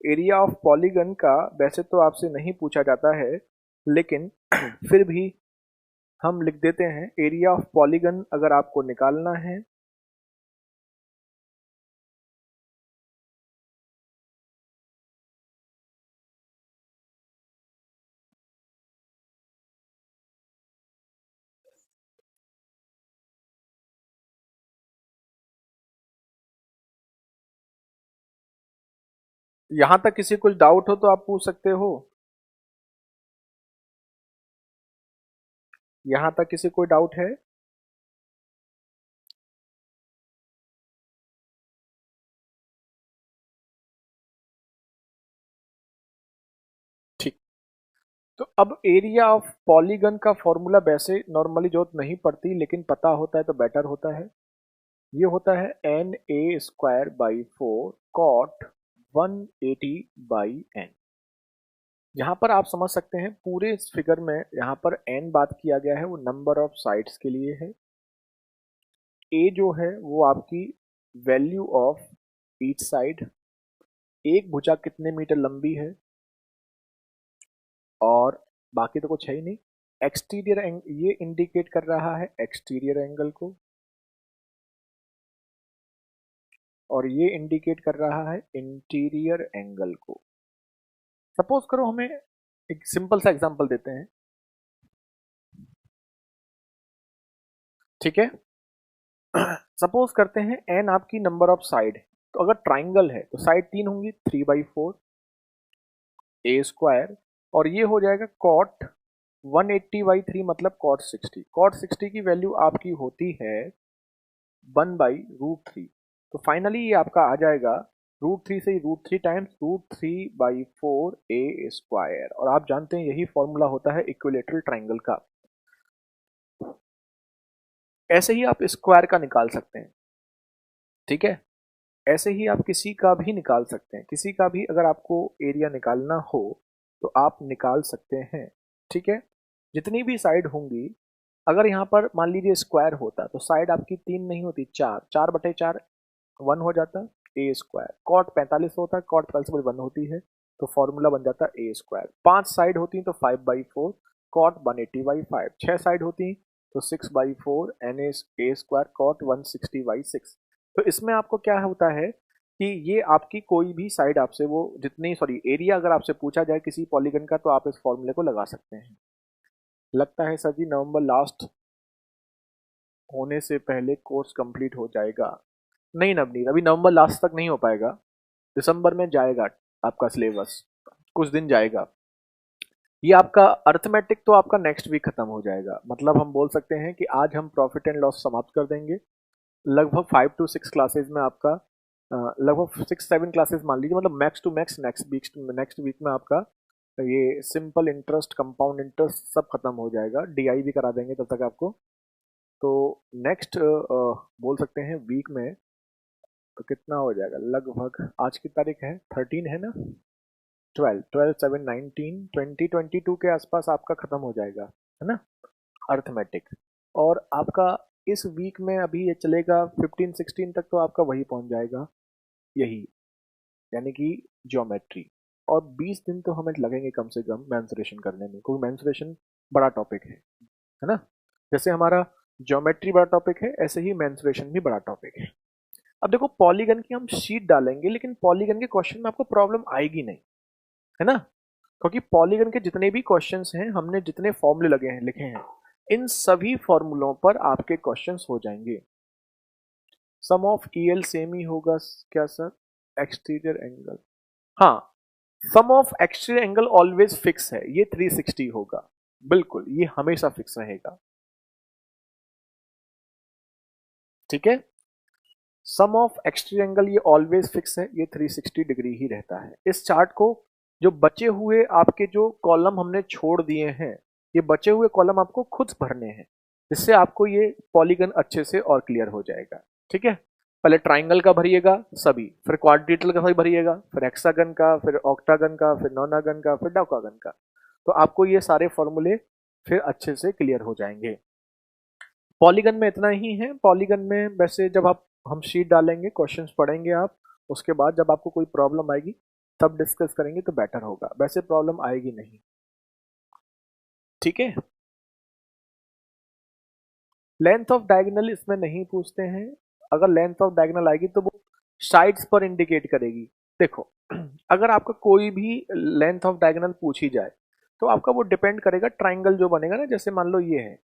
एरिया ऑफ पॉलीगन का वैसे तो आपसे नहीं पूछा जाता है, लेकिन फिर भी हम लिख देते हैं एरिया ऑफ पॉलीगन अगर आपको निकालना है। यहां तक किसी कुछ डाउट हो तो आप पूछ सकते हो। यहां तक किसी कोई डाउट है? ठीक। तो अब एरिया ऑफ पॉलीगन का फॉर्मूला वैसे नॉर्मली जरूरत नहीं पड़ती, लेकिन पता होता है तो बेटर होता है। ये होता है NA²/4 cot 180/n। यहाँ पर आप समझ सकते हैं पूरे इस फिगर में यहाँ पर n बात किया गया है वो नंबर ऑफ साइड्स के लिए है। a जो है वो आपकी वैल्यू ऑफ ईच साइड, एक भुजा कितने मीटर लंबी है, और बाकी तो कुछ है ही नहीं। एक्सटीरियर एंगल ये इंडिकेट कर रहा है एक्सटीरियर एंगल को, और ये इंडिकेट कर रहा है इंटीरियर एंगल को। सपोज करो हमें एक सिंपल सा एग्जांपल देते हैं, ठीक है। सपोज करते हैं एन आपकी नंबर ऑफ साइड, तो अगर ट्राइंगल है तो साइड 3 होंगी, 3/4 ए स्क्वायर, और ये हो जाएगा कॉट 180/3 मतलब कॉट 60। कॉट 60 की वैल्यू आपकी होती है 1/√3। तो फाइनली ये आपका आ जाएगा √3 से √3 टाइम्स √3/4 ए स्क्वायर। और आप जानते हैं यही फॉर्मूला होता है इक्विलेटरल ट्राइंगल का। ऐसे ही आप स्क्वायर का निकाल सकते हैं, ठीक है। ऐसे ही आप किसी का भी निकाल सकते हैं, किसी का भी अगर आपको एरिया निकालना हो तो आप निकाल सकते हैं, ठीक है। जितनी भी साइड होंगी, अगर यहाँ पर मान लीजिए स्क्वायर होता तो साइड आपकी 3 नहीं होती, 4, 4/4 1 हो जाता ए स्क्वायर। कॉट 45 होता है, कॉट 45/1 होती है, तो फॉर्मूला बन जाता है ए स्क्वायर। 5 साइड होती तो 5/4 कॉट 180/5। 6 साइड होती तो 6/4 एन ए स्क्वायर कॉट 160/6। तो इसमें आपको क्या होता है कि ये आपकी कोई भी साइड आपसे वो जितनी एरिया अगर आपसे पूछा जाए किसी पॉलीगन का, तो आप इस फॉर्मूले को लगा सकते हैं। लगता है सर जी नवंबर लास्ट होने से पहले कोर्स कंप्लीट हो जाएगा। नहीं नवनीत, अभी नवंबर लास्ट तक नहीं हो पाएगा, दिसंबर में जाएगा आपका सिलेबस, कुछ दिन जाएगा। ये आपका अर्थमेटिक तो आपका नेक्स्ट वीक खत्म हो जाएगा। मतलब हम बोल सकते हैं कि आज हम प्रॉफिट एंड लॉस समाप्त कर देंगे। लगभग 5 to 6 क्लासेज में आपका लगभग 6-7 क्लासेस मान लीजिए, मतलब max to max next week में आपका ये सिंपल इंटरेस्ट, कंपाउंड इंटरेस्ट सब खत्म हो जाएगा। डीआई भी करा देंगे तब तक आपको। तो नेक्स्ट बोल सकते हैं वीक में तो कितना हो जाएगा, लगभग आज की तारीख है 13 है ना, 12, 12, 7, 19, 20, 22 के आसपास आपका खत्म हो जाएगा, है ना, अर्थमेटिक। और आपका इस वीक में अभी ये चलेगा 15-16 तक, तो आपका वही पहुंच जाएगा यही, यानी कि ज्योमेट्री। और 20 दिन तो हमें लगेंगे कम से कम मेंसुरेशन करने में, क्योंकि मेंसुरेशन बड़ा टॉपिक है ना। जैसे हमारा ज्योमेट्री बड़ा टॉपिक है, ऐसे ही मेंसुरेशन भी बड़ा टॉपिक है। अब देखो पॉलीगन की हम शीट डालेंगे, लेकिन पॉलीगन के क्वेश्चन में आपको प्रॉब्लम आएगी नहीं, है ना, क्योंकि पॉलीगन के जितने भी क्वेश्चंस हैं, हमने जितने फॉर्मूले लगे हैं लिखे हैं, इन सभी फॉर्मूलों पर आपके क्वेश्चंस हो जाएंगे। सम ऑफ ईएल सेम ही होगा क्या सर, एक्सटीरियर एंगल, हाँ, sum of exterior angle always fix है, ये 360 होगा, बिल्कुल ये हमेशा फिक्स रहेगा, ठीक है। सम ऑफ एक्सटीरियर एंगल ये ऑलवेज फिक्स है, ये 360 डिग्री ही रहता है। इस चार्ट को जो बचे हुए आपके जो कॉलम हमने छोड़ दिए हैं, ये बचे हुए कॉलम आपको खुद भरने हैं, जिससे आपको ये पॉलीगन अच्छे से और क्लियर हो जाएगा, ठीक है। पहले ट्राइंगल का भरिएगा सभी, फिर क्वाड्रिलेटरल का भरिएगा, फिर हेक्सागन का, फिर ऑक्टागन का, फिर नोनागन का, फिर डाउकागन का। तो आपको ये सारे फॉर्मूले फिर अच्छे से क्लियर हो जाएंगे। पॉलीगन में इतना ही है। पॉलीगन में वैसे जब आप हम शीट डालेंगे, क्वेश्चंस पढ़ेंगे आप, उसके बाद जब आपको कोई प्रॉब्लम आएगी तब डिस्कस करेंगे तो बेटर होगा, वैसे प्रॉब्लम आएगी नहीं, ठीक है। लेंथ ऑफ डायगोनल इसमें नहीं पूछते हैं, अगर लेंथ ऑफ डायगोनल आएगी तो वो साइड्स पर इंडिकेट करेगी। देखो अगर आपका कोई भी लेंथ ऑफ डायगोनल पूछी जाए तो आपका वो डिपेंड करेगा ट्राइंगल जो बनेगा ना, जैसे मान लो ये है,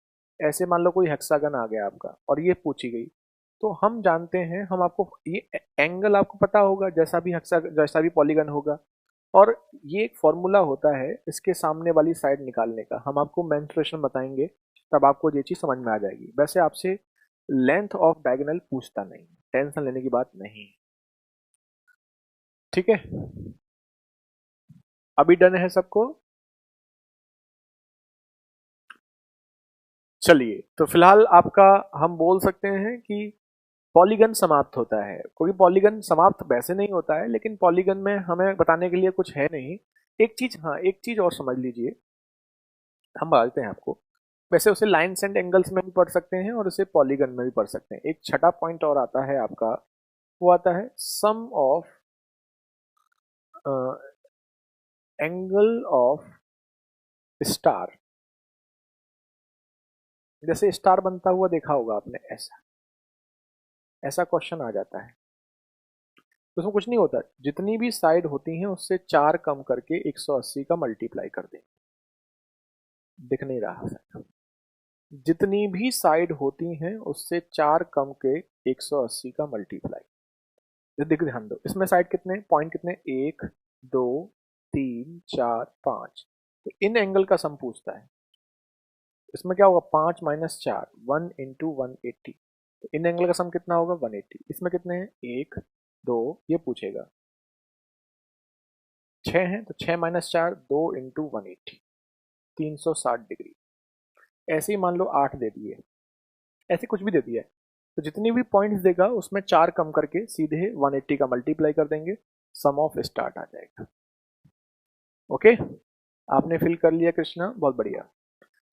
ऐसे मान लो कोई हेक्सागन आ गया आपका और ये पूछी गई, तो हम जानते हैं, हम आपको ये एंगल आपको पता होगा जैसा भी हेक्सागन जैसा भी पॉलीगन होगा, और ये एक फॉर्मूला होता है इसके सामने वाली साइड निकालने का, हम आपको मेंस्ट्रुएशन बताएंगे तब आपको ये चीज समझ में आ जाएगी। वैसे आपसे लेंथ ऑफ डायगोनल पूछता नहीं, टेंशन लेने की बात नहीं, ठीक है। अभी डन है सबको, चलिए तो फिलहाल आपका हम बोल सकते हैं कि पॉलीगन समाप्त होता है, क्योंकि पॉलीगन समाप्त वैसे नहीं होता है, लेकिन पॉलीगन में हमें बताने के लिए कुछ है नहीं। एक चीज, हाँ एक चीज और समझ लीजिए, हम बताते हैं आपको, वैसे उसे लाइन्स एंड एंगल्स में भी पढ़ सकते हैं और उसे पॉलीगन में भी पढ़ सकते हैं। एक छठा पॉइंट और आता है आपका, वो आता है सम ऑफ एंगल ऑफ स्टार। जैसे स्टार बनता हुआ देखा होगा आपने, ऐसा ऐसा क्वेश्चन आ जाता है, तो उसमें कुछ नहीं होता, जितनी भी साइड होती हैं उससे 4 कम करके 180 का मल्टीप्लाई कर दें। दिख नहीं रहा है? जितनी भी साइड होती हैं उससे 4 कम के 180 का मल्टीप्लाई। दिख, ध्यान दो, इसमें साइड कितने पॉइंट कितने, 1 2 3 4 5। तो इन एंगल का सम पूछता है। इसमें क्या होगा, 5 माइनस 4, 1 इंटू 180। तो इन एंगल का सम कितना होगा, 180। इसमें कितने हैं, 1 2, ये पूछेगा 6 हैं, तो 6 माइनस 4, 2 इंटू 180, 360 डिग्री। ऐसे ही मान लो 8 दे दिए, ऐसे कुछ भी दे दिया है, तो जितनी भी पॉइंट्स देगा उसमें 4 कम करके सीधे 180 का मल्टीप्लाई कर देंगे, सम ऑफ स्टार्ट आ जाएगा। ओके, आपने फिल कर लिया कृष्णा, बहुत बढ़िया।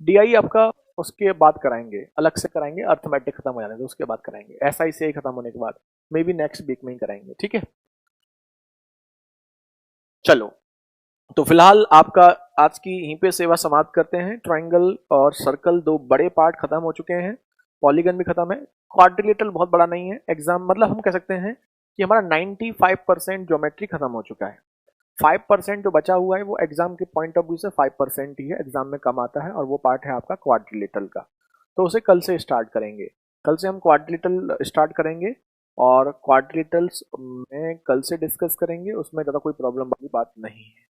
डीआई आपका उसके बाद कराएंगे, अलग से कराएंगे, अर्थमेटिक खत्म हो जाने दो उसके बाद कराएंगे, एसआई से खत्म होने के बाद, मे बी नेक्स्ट वीक में ही कराएंगे, ठीक है। चलो, तो फिलहाल आपका आज की यहीं पे सेवा समाप्त करते हैं। ट्रायंगल और सर्कल दो बड़े पार्ट खत्म हो चुके हैं, पॉलीगन भी खत्म है, क्वाड्रिलेटरल बहुत बड़ा नहीं है एग्जाम, मतलब हम कह सकते हैं कि हमारा 95% ज्योमेट्री खत्म हो चुका है। 5% जो बचा हुआ है वो एग्जाम के पॉइंट ऑफ व्यू से 5% ही है, एग्जाम में कम आता है, और वो पार्ट है आपका क्वाड्रिलेटरल का। तो उसे कल से स्टार्ट करेंगे, कल से हम क्वाड्रिलेटरल स्टार्ट करेंगे, और क्वाड्रिलेटरल्स में कल से डिस्कस करेंगे, उसमें ज़्यादा कोई प्रॉब्लम वाली बात नहीं है,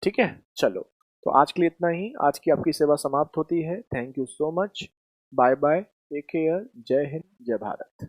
ठीक है। चलो, तो आज के लिए इतना ही, आज की आपकी सेवा समाप्त होती है। Thank you so much, bye bye, take care, जय हिंद, जय भारत।